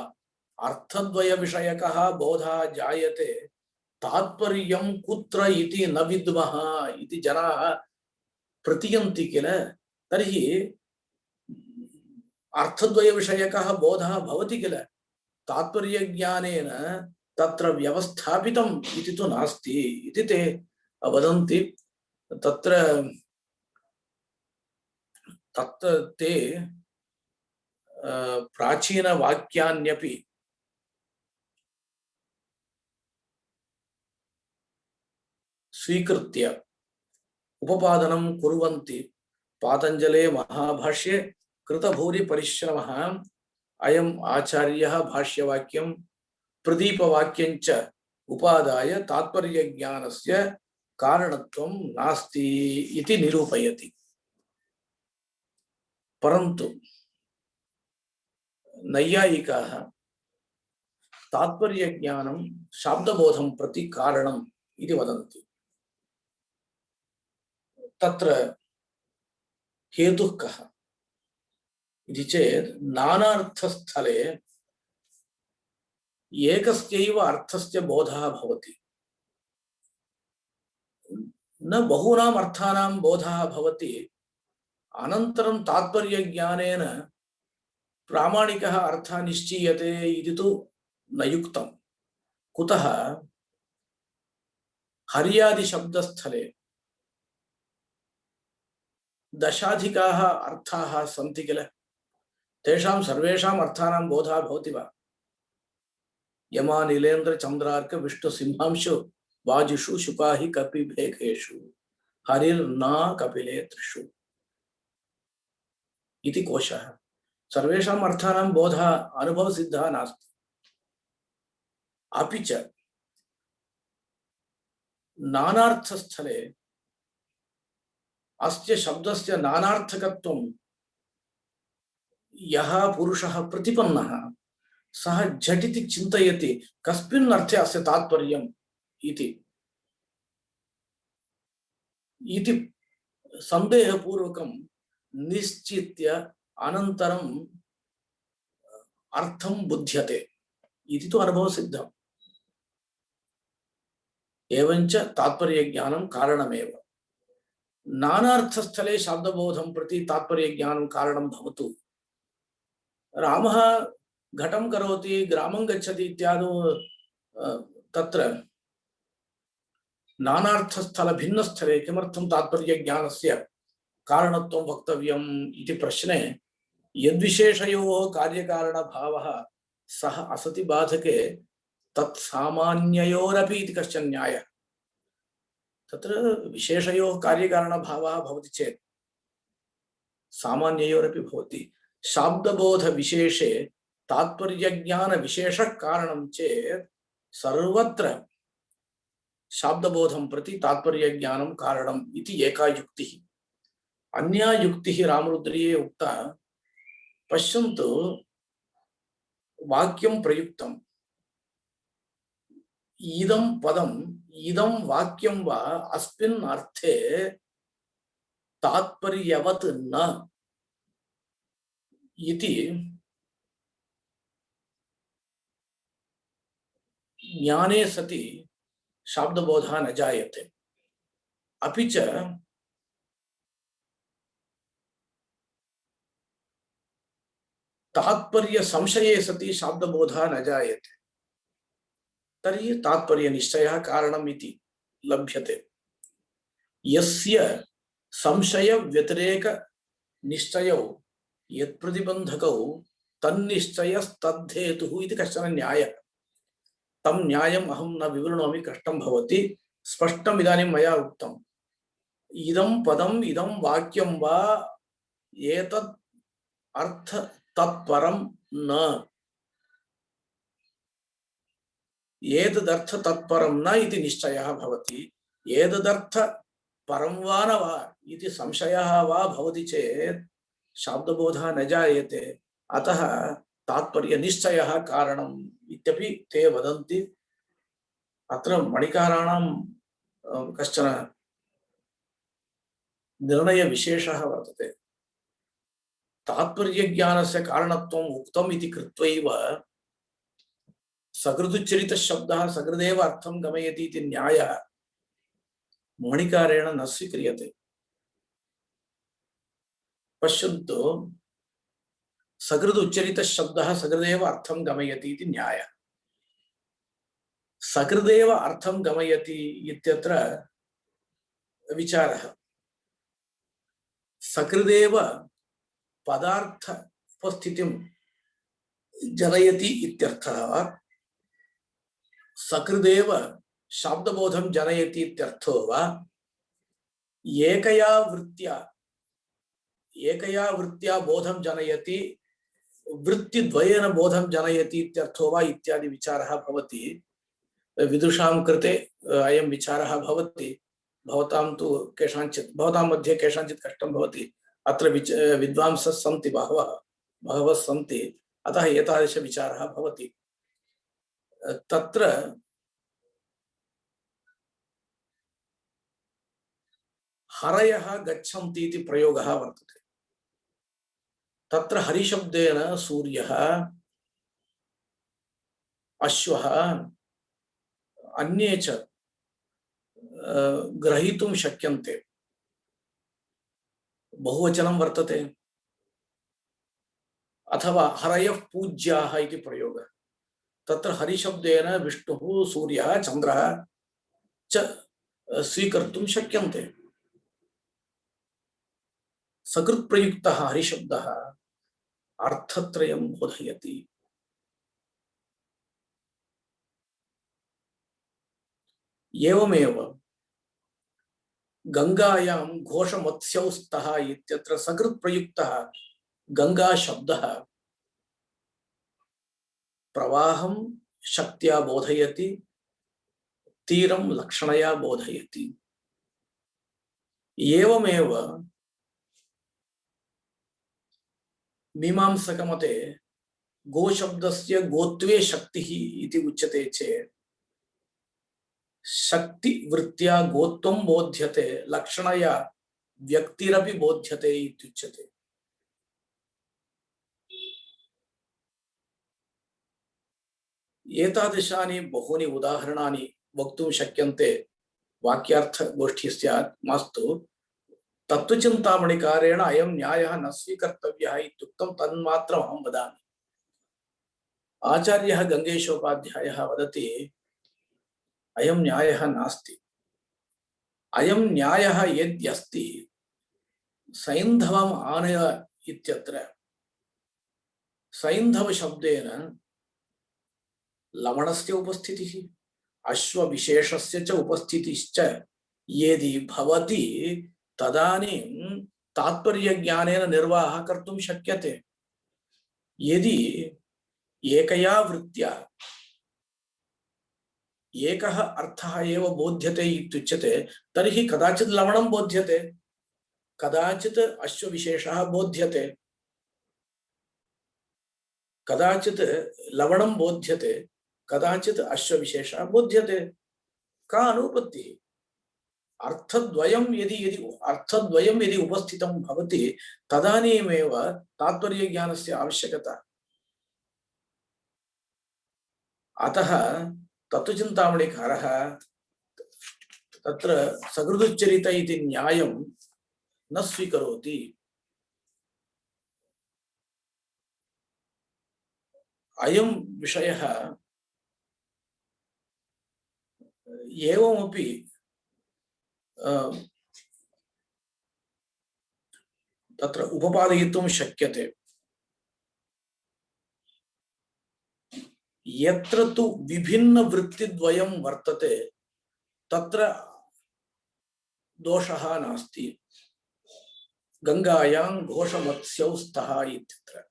अर्थद्वय विषयकः बोधः जायते, तात्पर्यं कुत्र इति न विद्मः इति जनाः प्रतीयन्ति किल। तर्हि अर्थद्वय विषयकः बोधः भवति किल। तात्पर्यज्ञानेन तत्र व्यवस्थापितम् इति तु नास्ति इति ते वदन्ति। तत्र ते प्राचीन वाक्यान्यपि स्वीकृत्य उपपादनं कुर्वन्ति। पातञ्जले महाभाष्ये कृतभूरि परिश्रमः अयम् आचार्यः भाष्यवाक्यं प्रदीपवाक्यं च उपादाय तात्पर्यज्ञानस्य कारणत्वं नास्ति इति निरूपयति। परन्तु नैयायिकाः तात्पर्यज्ञानं शाब्दबोधं प्रति कारणम् इति वदन्ति। तत्र हेतुः कः इति चेत् नानार्थस्थले एकस्यैव अर्थस्य बोधः भवति। न बहूनाम् अर्थानां बोधः भवति। अनन्तरं तात्पर्यज्ञानेन प्रामाणिकः अर्थः निश्चीयते इति तु न युक्तं। कुतः? हर्यादि शब्दस्थले दशाधिकाः अर्थाः सन्ति किल। तेषां सर्वेषाम् अर्थानां बोधः भवति वा? यमा नीलेन्द्र चन्द्रार्क विष्णु सिंहांशु वाजुषु शुकाहि कपिभेखेषु हरिर्ना कपिले त्रिषु इति कोशः। सर्वेषाम् अर्थानां बोधः अनुभवसिद्धः नास्ति। अपि च नानार्थस्थले अस्य शब्दस्य नानार्थकत्वं यः पुरुषः प्रतिपन्नः सः झटिति चिन्तयति कस्मिन् अर्थे अस्य तात्पर्यम् इति सन्देहपूर्वकं निश्चित्य अनन्तरम् अर्थं बुध्यते इति तु अनुभवसिद्धम्। एवञ्च तात्पर्यज्ञानं कारणमेव। नानार्थस्थले शब्दबोधं प्रति तात्पर्यज्ञानं कारणं भवतु। रामः घटं करोति, ग्रामं गच्छति इत्यादौ तत्र नानार्थस्थल भिन्नस्थले किमर्थं तात्पर्यज्ञानस्य कारणत्वं वक्तव्यम् इति प्रश्ने यद्विशेषयोः कार्यकारणभावः सः असति बाधके तत् सामान्ययोरपि इति कश्चन न्यायः। तत्र विशेषयोः कार्यकारणभावः भवति चेत् सामान्ययोरपि भवति। शाब्दबोधविशेषे तात्पर्यज्ञानविशेषः कारणं चेत् सर्वत्र शाब्दबोधं प्रति तात्पर्यज्ञानं कारणम् इति एका युक्तिः। अन्या युक्तिः रामरुद्रीये उक्ता। पश्यन्तु, वाक्यं प्रयुक्तम्, इदं पदम् इदं वाक्यं वा अस्मिन् अर्थे तात्पर्यवत् न इति ज्ञाने सति शाब्दबोधः न जायते। अपि च तात्पर्य संशये सति शाब्दबोधः न जायते। तर्हि तात्पर्यनिश्चयः कारणम् इति लभ्यते। यस्य संशय व्यतिरेक निश्चयौ यत्प्रतिबन्धकौ तन्निश्चयस्तद्धेतुः इति कश्चन न्यायः। तं न्यायम् अहं न विवृणोमि, कष्टं भवति। स्पष्टम् इदानीं मया उक्तम्। इदं पदम् इदं वाक्यं वा एतत् अर्थ तत्परं न, एतदर्थ तत्परं न इति निश्चयः भवति। एतदर्थ परं वा न वा इति संशयः वा भवति चेत् शाब्दबोधः न जायते। अतः तात्पर्यनिश्चयः कारणम् इत्यपि ते वदन्ति। अत्र मणिकाराणां कश्चन निर्णयविशेषः वर्तते। तात्पर्यज्ञानस्य कारणत्वम् उक्तम् इति कृत्वैव सकृदुच्चरितशब्दः सकृदेव अर्थं गमयति इति न्यायः मणिकारेण न स्वीक्रियते। पश्यन्तु, सकृदुच्चरितशब्दः सकृदेव अर्थं गमयति इति न्यायः। सकृदेव अर्थं गमयति इत्यत्र विचारः। सकृदेव पदार्थ उपस्थितिं जनयति इत्यर्थः वा, सकृदेव शाब्दबोधं जनयति इत्यर्थो वा, एकया वृत्त्या बोधं जनयति, वृत्तिद्वयेन बोधं जनयति इत्यर्थो वा इत्यादि विचारः भवति। विदुषां कृते अयं विचारः भवति। भवतां तु केषाञ्चित्, भवतां मध्ये केषाञ्चित् कष्टं भवति। अत्र विद्वांसः सन्ति, बहवः सन्ति। अतः एतादृश विचारः भवति। तत्र हरयः गच्छन्ति इति प्रयोगः वर्तते। तत्र हरिशब्देन सूर्यः, अश्वः, अन्ये च ग्रहीतुं शक्यन्ते। बहुवचनं वर्तते। अथवा हरयः पूज्याः इति प्रयोगः। तत्र हरिशब्देन विष्णुः, सूर्यः, चन्द्रः च स्वीकर्तुं शक्यन्ते। सकृत्प्रयुक्तः हरिशब्दः अर्थत्रयं बोधयति। एवमेव गंगायां घोषमत्स्यौ स्तः इत्यत्र सकृत्प्रयुक्तः गंगा शब्दः प्रवाहं शक्त्या बोधयति, तीरं लक्षणया बोधयति। एवमेव मीमांसकमते गोशब्दस्य गोत्वे शक्तिः इति उच्यते चेत् शक्ति वृत्त्या गोत्वं बोध्यते, लक्षणया व्यक्तिरपि बोध्यते इत्युच्यते। एतादृशानि बहूनि उदाहरणानि वक्तुं शक्यन्ते। वाक्यार्थगोष्ठी स्यात् मास्तु। तत्त्वचिन्तामणिकारेण अयं न्यायः न स्वीकर्तव्यः इत्युक्तं, तन्मात्रम् अहं वदामि। आचार्यः गङ्गेशोपाध्यायः वदति अयं न्यायः नास्ति। अयं न्यायः यद्यस्ति सैन्धवम् आनय इत्यत्र सैन्धव शब्देन लवणस्य उपस्थितिः, अश्वविशेषस्य च उपस्थितिश्च यदि भवति तदानीं तात्पर्यज्ञानेन निर्वाहः कर्तुं शक्यते। यदि एकया वृत्त्या एकः अर्थः एव बोध्यते इत्युच्यते तर्हि कदाचित् लवणं बोध्यते, कदाचित् अश्वविशेषः बोध्यते, कदाचित् लवणं बोध्यते, कदाचित् अश्वविशेषः बोध्यते। का अनुपत्तिः? अर्थद्वयं यदि उपस्थितं भवति तदानीमेव तात्पर्यज्ञानस्य आवश्यकता। अतः तत्त्वचिन्तामणिकारः तत्र सकृदुच्चरित इति न्यायं न स्वीकरोति। अयं विषयः एवमपि तत्र उपपादयितुं शक्यते। यत्र तु विभिन्न वृत्तिद्वयं वर्तते तत्र दोषः नास्ति। गंगायां घोषमत्स्यौ स्तः इत्यत्र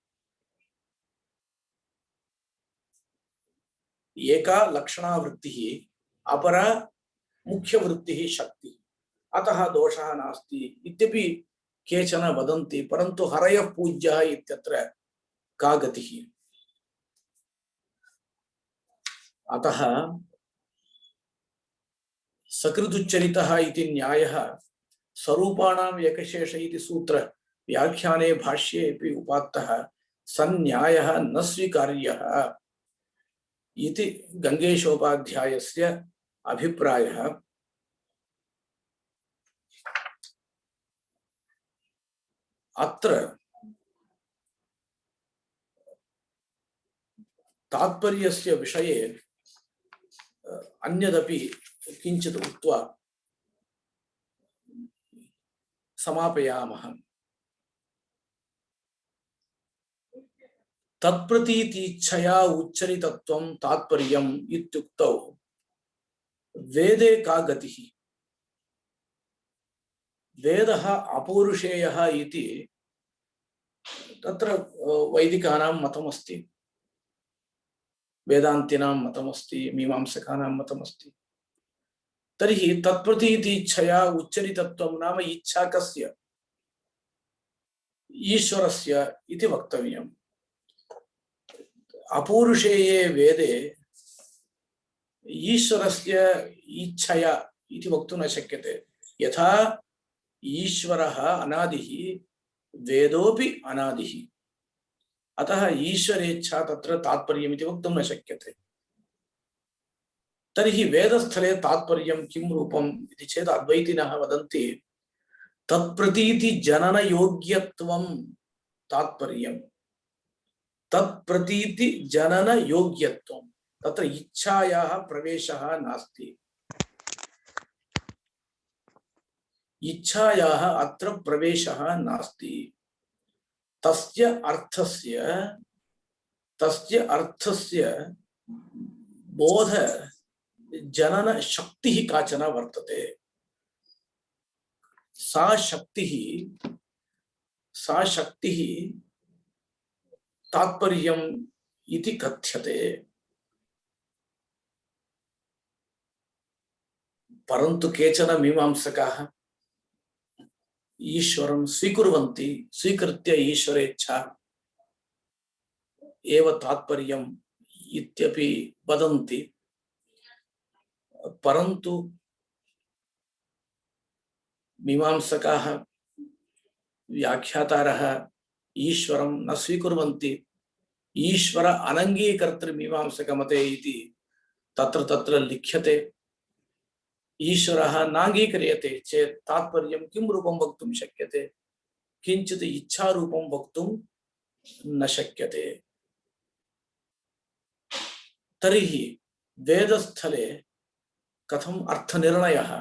एका लक्षणा वृत्तिः, अपरा मुख्यवृत्तिः शक्ति, अतः दोषः नास्ति इत्यपि केचन वदन्ति। परन्तु हरयः पूज्यः इत्यत्र का गतिः? अतः सकृदुच्चरितः इति न्यायः स्वरूपाणां एकशेष इति सूत्र व्याख्याने भाष्ये अपि उपात्तः सन्न्यायः न स्वीकार्यः इति गंगेशोपाध्यायस्य अभिप्रायः। अत्र तात्पर्यस्य विषये अन्यदपि किञ्चित् उक्त्वा समापयामः। तत्प्रतीतीच्छया उच्चरितत्वं तात्पर्यम् इत्युक्तौ वेदे का गतिः? वेदः अपौरुषेयः इति तत्र वैदिकानां मतमस्ति, वेदान्तिनां मतमस्ति, मीमांसकानां मतमस्ति। तर्हि तत्प्रतीतीच्छया उच्चरितत्वं नाम इच्छा कस्य? ईश्वरस्य इति वक्तव्यम्। अपौरुषेये वेदे ईश्वरस्य इच्छया इति वक्तुं न शक्यते। यथा ईश्वरः अनादिः, वेदोऽपि अनादिः, अतः ईश्वरेच्छा तत्र तात्पर्यमिति वक्तुं न शक्यते। तर्हि वेदस्थले तात्पर्यं किं रूपम् इति चेत् अद्वैतिनः वदन्ति तत्प्रतीति जनन योग्यत्वं तात्पर्यम्। तत्प्रतीति जनन योग्यत्वं, तत्र इच्छायाः प्रवेशः नास्ति। इच्छायाः अत्र प्रवेशः नास्ति। तस्य अर्थस्य बोध जनन शक्तिः काचन वर्तते। सा शक्तिः तात्पर्यम् इति कथ्यते। परन्तु केचन मीमांसकाः ईश्वरं स्वीकुर्वन्ति, स्वीकृत्य ईश्वरेच्छा एव तात्पर्यम् इत्यपि वदन्ति। परन्तु मीमांसकाः व्याख्यातारः ईश्वरं न स्वीकुर्वन्ति। ईश्वर अनङ्गीकर्तृ मीमांसकमते इति तत्र तत्र लिख्यते। ईश्वरः नाङ्गीक्रियते चेत् तात्पर्यं किं रूपं वक्तुं शक्यते? किञ्चित् इच्छारूपं वक्तुं न शक्यते। तर्हि वेदस्थले कथम् अर्थनिर्णयः?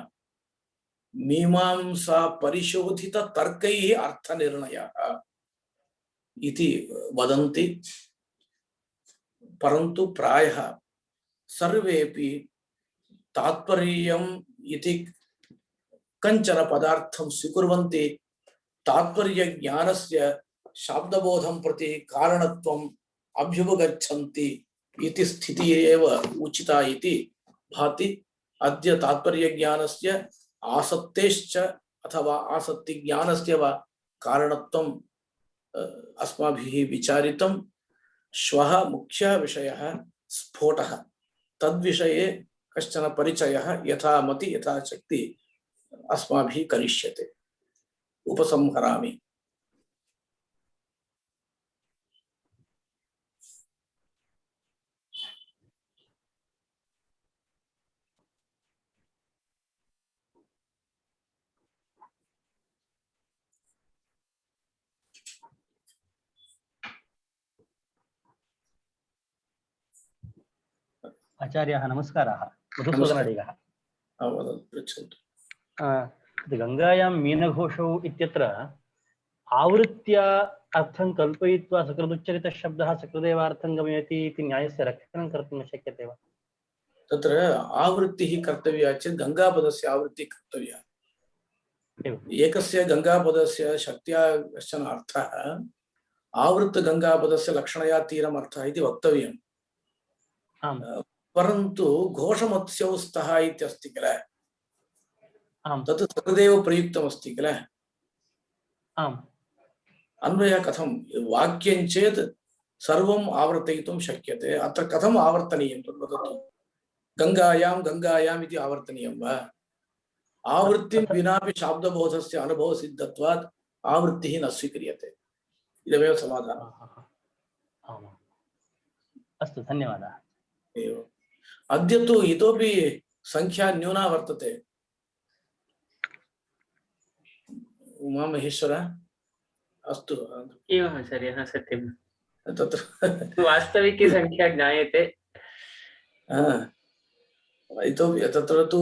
मीमांसा परिशोधित तर्कैः अर्थनिर्णयः इति वदन्ति। परन्तु प्रायः सर्वेपि तात्पर्यम् इति कञ्चन पदार्थं स्वीकुर्वन्ति तात्पर्यज्ञानस्य शाब्दबोधं प्रति कारणत्वम् अभ्युपगच्छन्ति इति स्थितिः एव उचिता इति भाति। अद्य तात्पर्यज्ञानस्य आसक्तेश्च अथवा आसक्तिज्ञानस्य वा कारणत्वम् अस्माभिः विचारितं। श्वः मुख्यः विषयः स्फोटः। तद्विषये कश्चन परिचयः यथामति यथाशक्ति अस्माभिः करिष्यते। उपसंहरामि। आचार्याः नमस्काराः। मधुसूदनडिगः। गंगायां मीनघोषौ इत्यत्र आवृत्त्या अर्थं कल्पयित्वा सकृदुच्चरितशब्दः सकृदेवार्थं गमयति इति न्यायस्य रक्षणं कर्तुं न शक्यते वा? तत्र आवृत्तिः कर्तव्या चेत् गंगापदस्य आवृत्तिः कर्तव्या। एकस्य गंगापदस्य शक्त्या कश्चन अर्थः आवृत्तगंगापदस्य लक्षणया तीरम् अर्थः इति वक्तव्यम्। परन्तु घोषमत्स्यौ स्तः इत्यस्ति किल, तत् सकृदेव प्रयुक्तमस्ति किल। अन्वयः कथं वाक्यं चेत् सर्वम् आवर्तयितुं शक्यते। अत्र कथम् आवर्तनीयं तद् वदतु। गंगायां गंगायाम् इति आवर्तनीयं वा? आवृत्तिं विनापि शाब्दबोधस्य अनुभवसिद्धत्वात् आवृत्तिः न स्वीक्रियते। इदमेव समाधानम्। अस्तु, धन्यवादः। एवम्। अद्य तु इतोपि संख्या न्यूना वर्तते। उमा महेश्वर अस्तु। एवम् आचार्यः, सत्यं। तत्र वास्तविकी संख्या ज्ञायते। इतोपि तत्र तु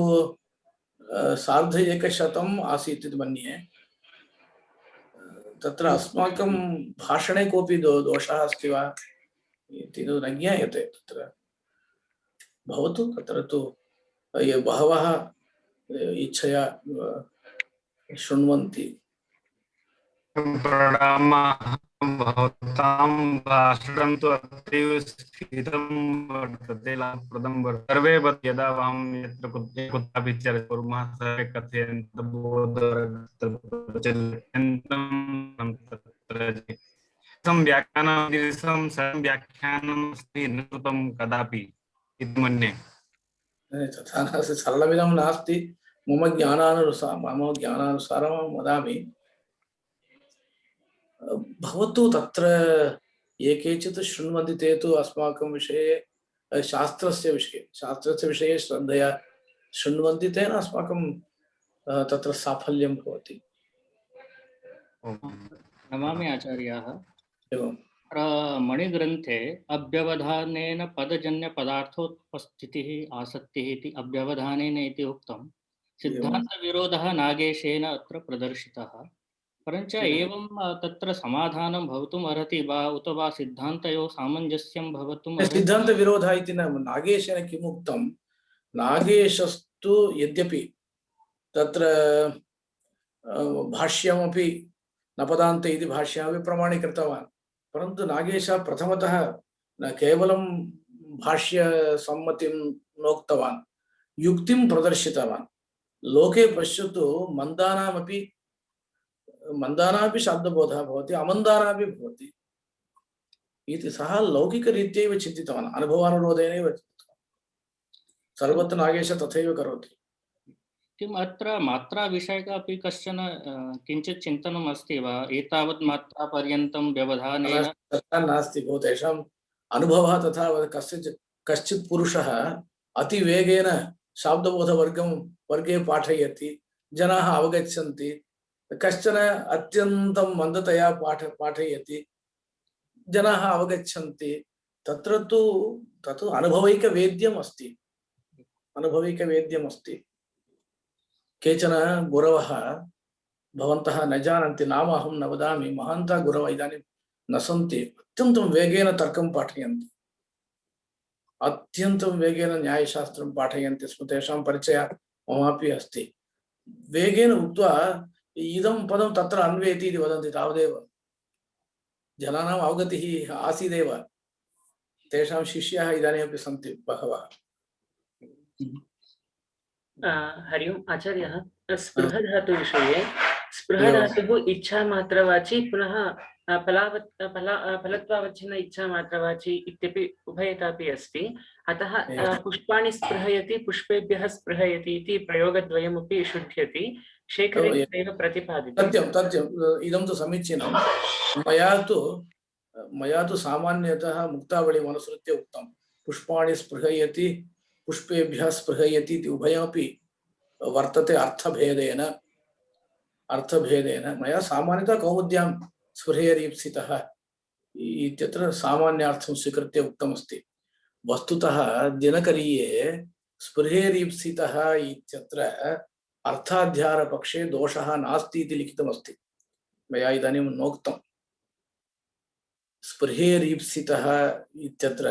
150 आसीत् इति मन्ये। तत्र अस्माकं भाषणे कोऽपि दोषः अस्ति वा इति न ज्ञायते। तत्र भवतु, तत्र तु बहवः इच्छया शृण्वन्ति। भवतां भाषणं तु अतीव स्फीतं वर्तते, लाभप्रदं वर्तते। सर्वे यदा वयं यत्र कुत्रापि चर्चा कुर्मः सर्वे कथयन्तः व्याख्यानम् अस्ति न कृतं कदापि इति मन्ये। तथा नास्ति, सरलमिदं नास्ति। मम ज्ञानानुसारं वदामि। भवतु तत्र ये केचित् शृण्वन्ति ते तु अस्माकं विषये शास्त्रस्य विषये श्रद्धया शृण्वन्ति, तेन अस्माकं तत्र साफल्यं भवति। नमामि आचार्याः। एवं मणिग्रन्थे अव्यवधानेन पदजन्य पदार्थोत्पत्तिः आसक्तिः इति अव्यवधानेन इति उक्तं। सिद्धान्तविरोधः नागेशेन अत्र प्रदर्शितः। परञ्च एवं तत्र समाधानं भवितुम् अर्हति वा उत वा सिद्धान्तयोः सामञ्जस्यं भवितुम् अर्हति? सिद्धान्तविरोधः इति न। नागेशेन किम् उक्तं? नागेशस्तु यद्यपि तत्र भाष्यमपि नपदान्ते इति भाष्यमपि प्रमाणीकृतवान्, परन्तु नागेशः प्रथमतः न केवलं भाष्यसम्मतिं नोक्तवान्, युक्तिं प्रदर्शितवान्। लोके पश्यतु, मन्दानामपि शाब्दबोधः भवति, अमन्दानापि भवति इति सः लौकिकरीत्यैव चिन्तितवान्, अनुभवानुरोधेनैव चिन्तितवान्। सर्वत्र नागेशः तथैव करोति। किम् अत्र मात्रा विषयक अपि कश्चन किञ्चित् चिन्तनम् अस्ति वा? एतावत् मात्रापर्यन्तं व्यवधानेन तथा नास्ति भो, तेषाम् अनुभवः तथा। कश्चित् पुरुषः अतिवेगेन वर्गे पाठयति, जनाः अवगच्छन्ति। कश्चन अत्यन्तं मन्दतया पाठयति, जनाः अवगच्छन्ति। तत्र तु तत् अनुभवैकवेद्यम् अस्ति। केचन गुरवः भवन्तः न जानन्ति, नाम अहं न वदामि, महान्तः गुरवः इदानीं न सन्ति। अत्यन्तं वेगेन तर्कं पाठयन्ति, अत्यन्तं वेगेन न्यायशास्त्रं पाठयन्ति स्म। तेषां परिचयः ममापि अस्ति। वेगेन उक्त्वा इदं पदं तत्र अन्वेति इति वदन्ति तावदेव। जनानाम् अवगतिः आसीदेव, तेषां शिष्याः इदानीमपि सन्ति बहवः। हरि ओम् आचार्यः, स्पृह धातु विषये स्पृह धातुः इच्छामात्रवाची पुनः फलत्वावच्छिन्न इच्छामात्रवाची इत्यपि उभयतापि अस्ति। अतः पुष्पाणि स्पृहयति पुष्पेभ्यः स्पृहयति इति प्रयोगद्वयमपि शुध्यति। शेखरे एव प्रतिपादितं। सत्यं सत्यम्, इदं तु समीचीनं। मया तु सामान्यतः मुक्तावळिम् अनुसृत्य उक्तं। पुष्पाणि स्पृहयति पुष्पेभ्यः स्पृहयति इति उभयमपि वर्तते अर्थभेदेन। मया सामान्यतः कौमुद्यां स्पृहयरीप्सितः इत्यत्र सामान्यार्थं स्वीकृत्य उक्तमस्ति। वस्तुतः दिनकरीये स्पृहयरीप्सितः इत्यत्र अर्थाध्यारपक्षे दोषः नास्ति इति लिखितमस्ति। मया इदानीं नोक्तं। स्पृहेरीप्सितः इत्यत्र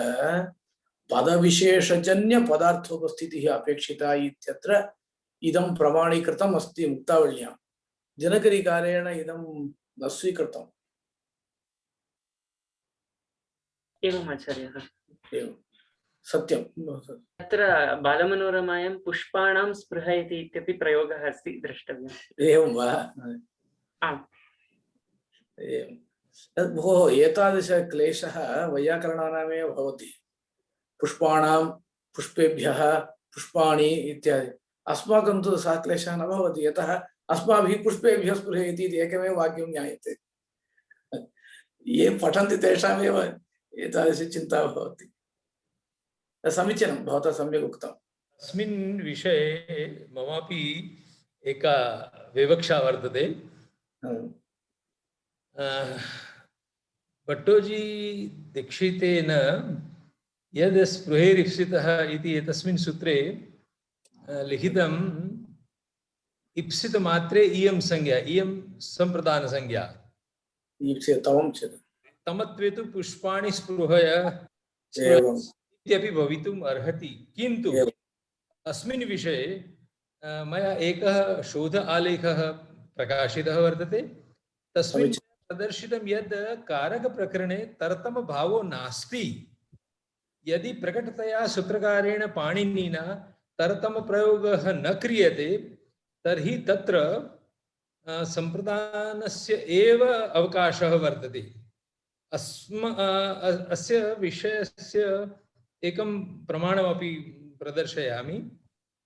पदविशेषजन्य पदार्थोपस्थितिः अपेक्षिता इत्यत्र इदं प्रमाणीकृतम् अस्ति मुक्तावल्यां। दिनकरीकारेण इदं न स्वीकृतम्। एवम् आचार्यः, एवं सत्यं। अत्र बालमनोरमायां पुष्पाणां स्पृहयति इत्यपि प्रयोगः अस्ति, द्रष्टव्यम्। एवं वा? आम्। एवं भोः, एतादृशक्लेशः वैयाकरणानामेव भवति। पुष्पाणां पुष्पेभ्यः पुष्पाणि इत्यादि। अस्माकं तु सः क्लेशः न भवति, यतः अस्माभिः पुष्पेभ्यः स्पृहयति इति एकमेव वाक्यं ज्ञायते। ये पठन्ति तेषामेव एतादृशी चिन्ता भवति। समीचीनं, भवता सम्यक् उक्तम्। अस्मिन् विषये ममापि एका विवक्षा वर्तते। भट्टोजी दीक्षितेन यद् स्पृहेरीप्सितः इति एतस्मिन् सूत्रे लिखितम्, इप्सितमात्रे इयं संज्ञा, इयं सम्प्रदानसंज्ञा। तमत्वे तु पुष्पाणि स्पृहय इत्यपि भवितुम् अर्हति। किन्तु अस्मिन् विषये मया एकः शोध आलेखः प्रकाशितः वर्तते। तस्मिन् प्रदर्शितं यद् कारकप्रकरणे तरतमभावो नास्ति। यदि प्रकटतया सूत्रकारेण पाणिनिना तरतमप्रयोगः न क्रियते तर्हि तत्र सम्प्रदानस्य एव अवकाशः वर्तते। अस्य विषयस्य एकं प्रमाणमपि प्रदर्शयामि।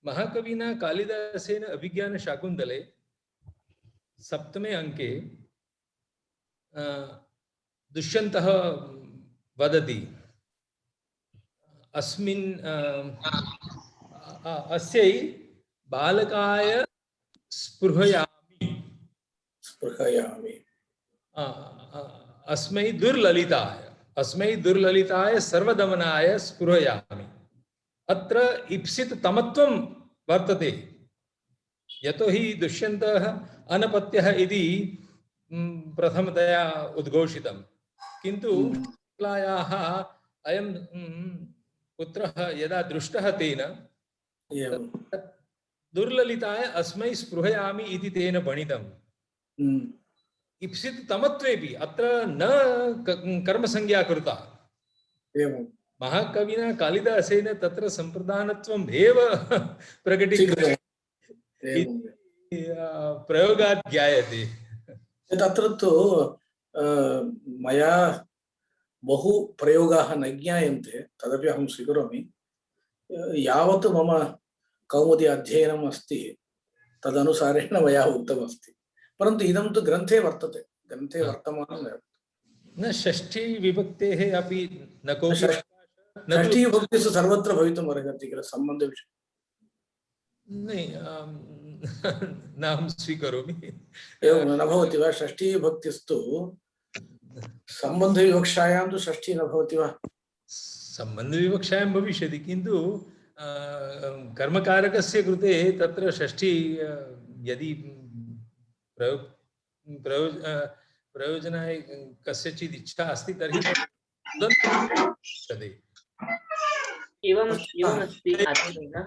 महाकविना कालिदासेन अभिज्ञानशाकुन्तले 7मे अंके दुष्यन्तः वदति, अस्मिन् अस्यै बालकाय स्पृहयामि अस्मै दुर्ललिताय सर्वदमनाय स्पृहयामि। अत्र इप्सित तमत्वं वर्तते। यतोहि दुष्यन्तः अनपत्यः इति प्रथमतया उद्घोषितं, किन्तु कलायाः अयं पुत्रः यदा दृष्टः तेन दुर्ललिताय अस्मै स्पृहयामि इति तेन भणितम्। इप्सित तमत्वेपि अत्र न कर्मसंज्ञा कृता। महाकविना कालिदासेन तत्र सम्प्रदानत्वम् एव प्रकटीकृतं प्रयोगात् ज्ञायते। तत्र तु मया बहु प्रयोगाः न ज्ञायन्ते, तदपि अहं स्वीकरोमि। यावत् मम कौमुदी अध्ययनम् अस्ति तदनुसारेण मया उक्तमस्ति। परन्तु इदं तु ग्रन्थे वर्तते, ग्रन्थे वर्तमानमेव। न षष्ठी विभक्तेः अपि न कोऽपि षष्ठी विभक्तिस्तु सर्वत्र भवितुम् अर्हति किल सम्बन्धविषये। नाहं स्वीकरोमि। एवं न भवति वा? षष्ठी विभक्तिस्तु सम्बन्धविवक्षायां तु षष्ठी न भवति वा? सम्बन्धविवक्षायां भविष्यति, किन्तु कर्मकारकस्य कृते तत्र षष्ठी यदि प्रयोजनाय कस्यचित् इच्छा अस्ति तर्हि एवमस्ति आचार्यः।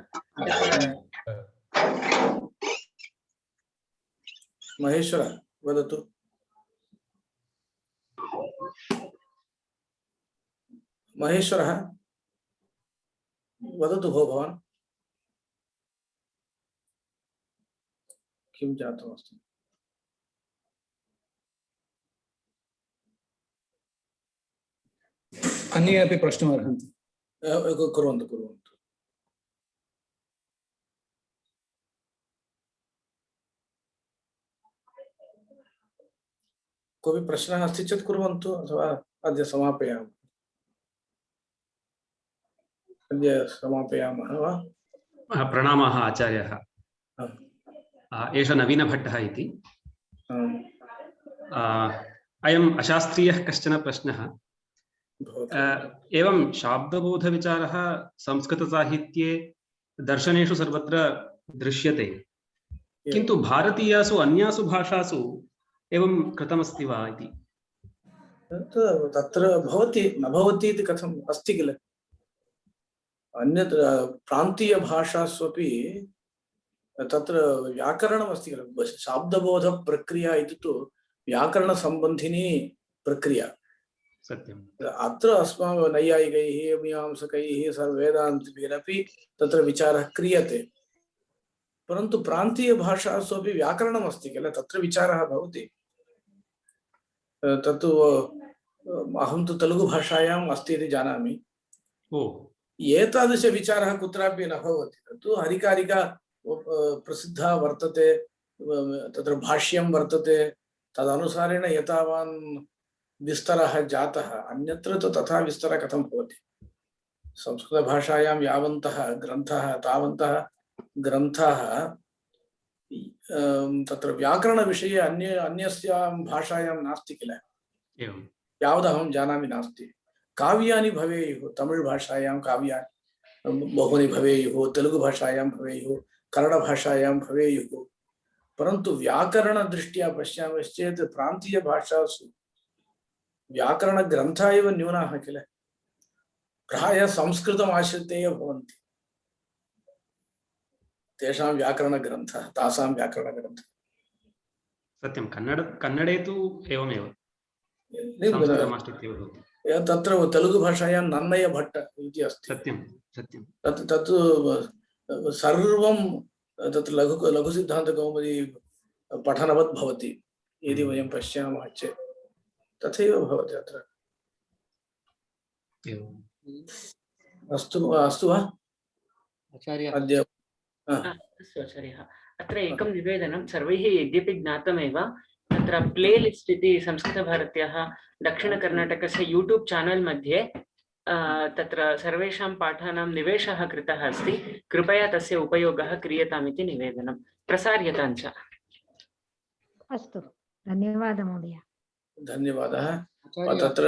महेश्वर वदतु। महेश्वरः वदतु भो भवान् किं जातमस्ति? अन्ये अपि प्रश्नम् अर्हन्ति। कुर्वन्तु कुर्वन्तु। कोऽपि प्रश्नः अस्ति चेत् कुर्वन्तु अथवा अद्य समापयामः। अद्य समापयामः वा? प्रणामाः आचार्यः। एष नवीनभट्टः इति। अयम् अशास्त्रीयः कश्चन प्रश्नः। एवं शाब्दबोधविचारः संस्कृतसाहित्ये दर्शनेषु सर्वत्र दृश्यते, किन्तु भारतीयासु अन्यासु भाषासु एवं कृतमस्ति वा इति। तत्र भवति न भवति इति कथम् अस्ति किल। अन्यत्र प्रान्तीयभाषास्वपि तत्र व्याकरणमस्ति किल। शाब्दबोधप्रक्रिया इति तु व्याकरणसम्बन्धिनी प्रक्रिया। सत्यम्। अत्र अस्माभिः नैयायिकैः मीमांसकैः वेदान्तिभिरपि तत्र विचारः क्रियते, परन्तु प्रान्तीयभाषासु अपि व्याकरणमस्ति किल, तत्र विचारः भवति। तत्तु अहं तु तेलुगुभाषायाम् अस्ति इति जानामि। एतादृशविचारः कुत्रापि न भवति। तत्तु हरिकारिका प्रसिद्धा वर्तते, तत्र भाष्यं वर्तते, तदनुसारेण एतावान् विस्तरः जातः। अन्यत्र तु तथा विस्तारः कथं भवति। संस्कृतभाषायां यावन्तः ग्रन्थाः तावन्तः ग्रन्थाः तत्र व्याकरणविषये अन्यस्यां भाषायां नास्ति किल। यावदहं जानामि नास्ति। काव्यानि भवेयुः, तमिळ् भाषायां काव्यानि बहूनि भवेयुः, तेलुगु भाषायां भवेयुः, कन्नड भाषायां भवेयुः, परन्तु व्याकरणदृष्ट्या पश्यामश्चेत् प्रान्तीयभाषासु व्याकरणग्रन्थाः एव न्यूनाः किल। प्रायः संस्कृतम् आश्रित्य एव भवन्ति तेषां व्याकरणग्रन्थाः, तासां व्याकरणग्रन्थाः। सत्यं। कन्नडे तु एवमेव तत्र तेलुगुभाषायां नन्नय भट्ट इति अस्ति। सत्यं सत्यं। तत् सर्वं तत्र लघुसिद्धान्तकौमुदी पठनवत् भवति यदि वयं पश्यामः चेत्। तथैव भवति अत्र। अस्तु अस्तु वा आचार्य। अद्य अस्तु आचार्यः। अत्र एकं निवेदनं, सर्वैः यद्यपि ज्ञातमेव तत्र प्लेलिस्ट् इति संस्कृतभारत्याः दक्षिणकर्णाटकस्य यूट्यूब् चानल् मध्ये तत्र सर्वेषां पाठानां निवेशः कृतः अस्ति। कृपया तस्य उपयोगः क्रियतामिति निवेदनं, प्रसार्यतां च। अस्तु, धन्यवादः महोदय। धन्यवादः। तत्र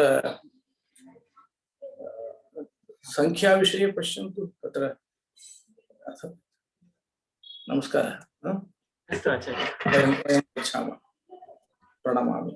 संख्याविषये पश्यन्तु तत्र। नमस्कारः। अस्तु आचार्य। वयं गच्छामः। प्रणमामि।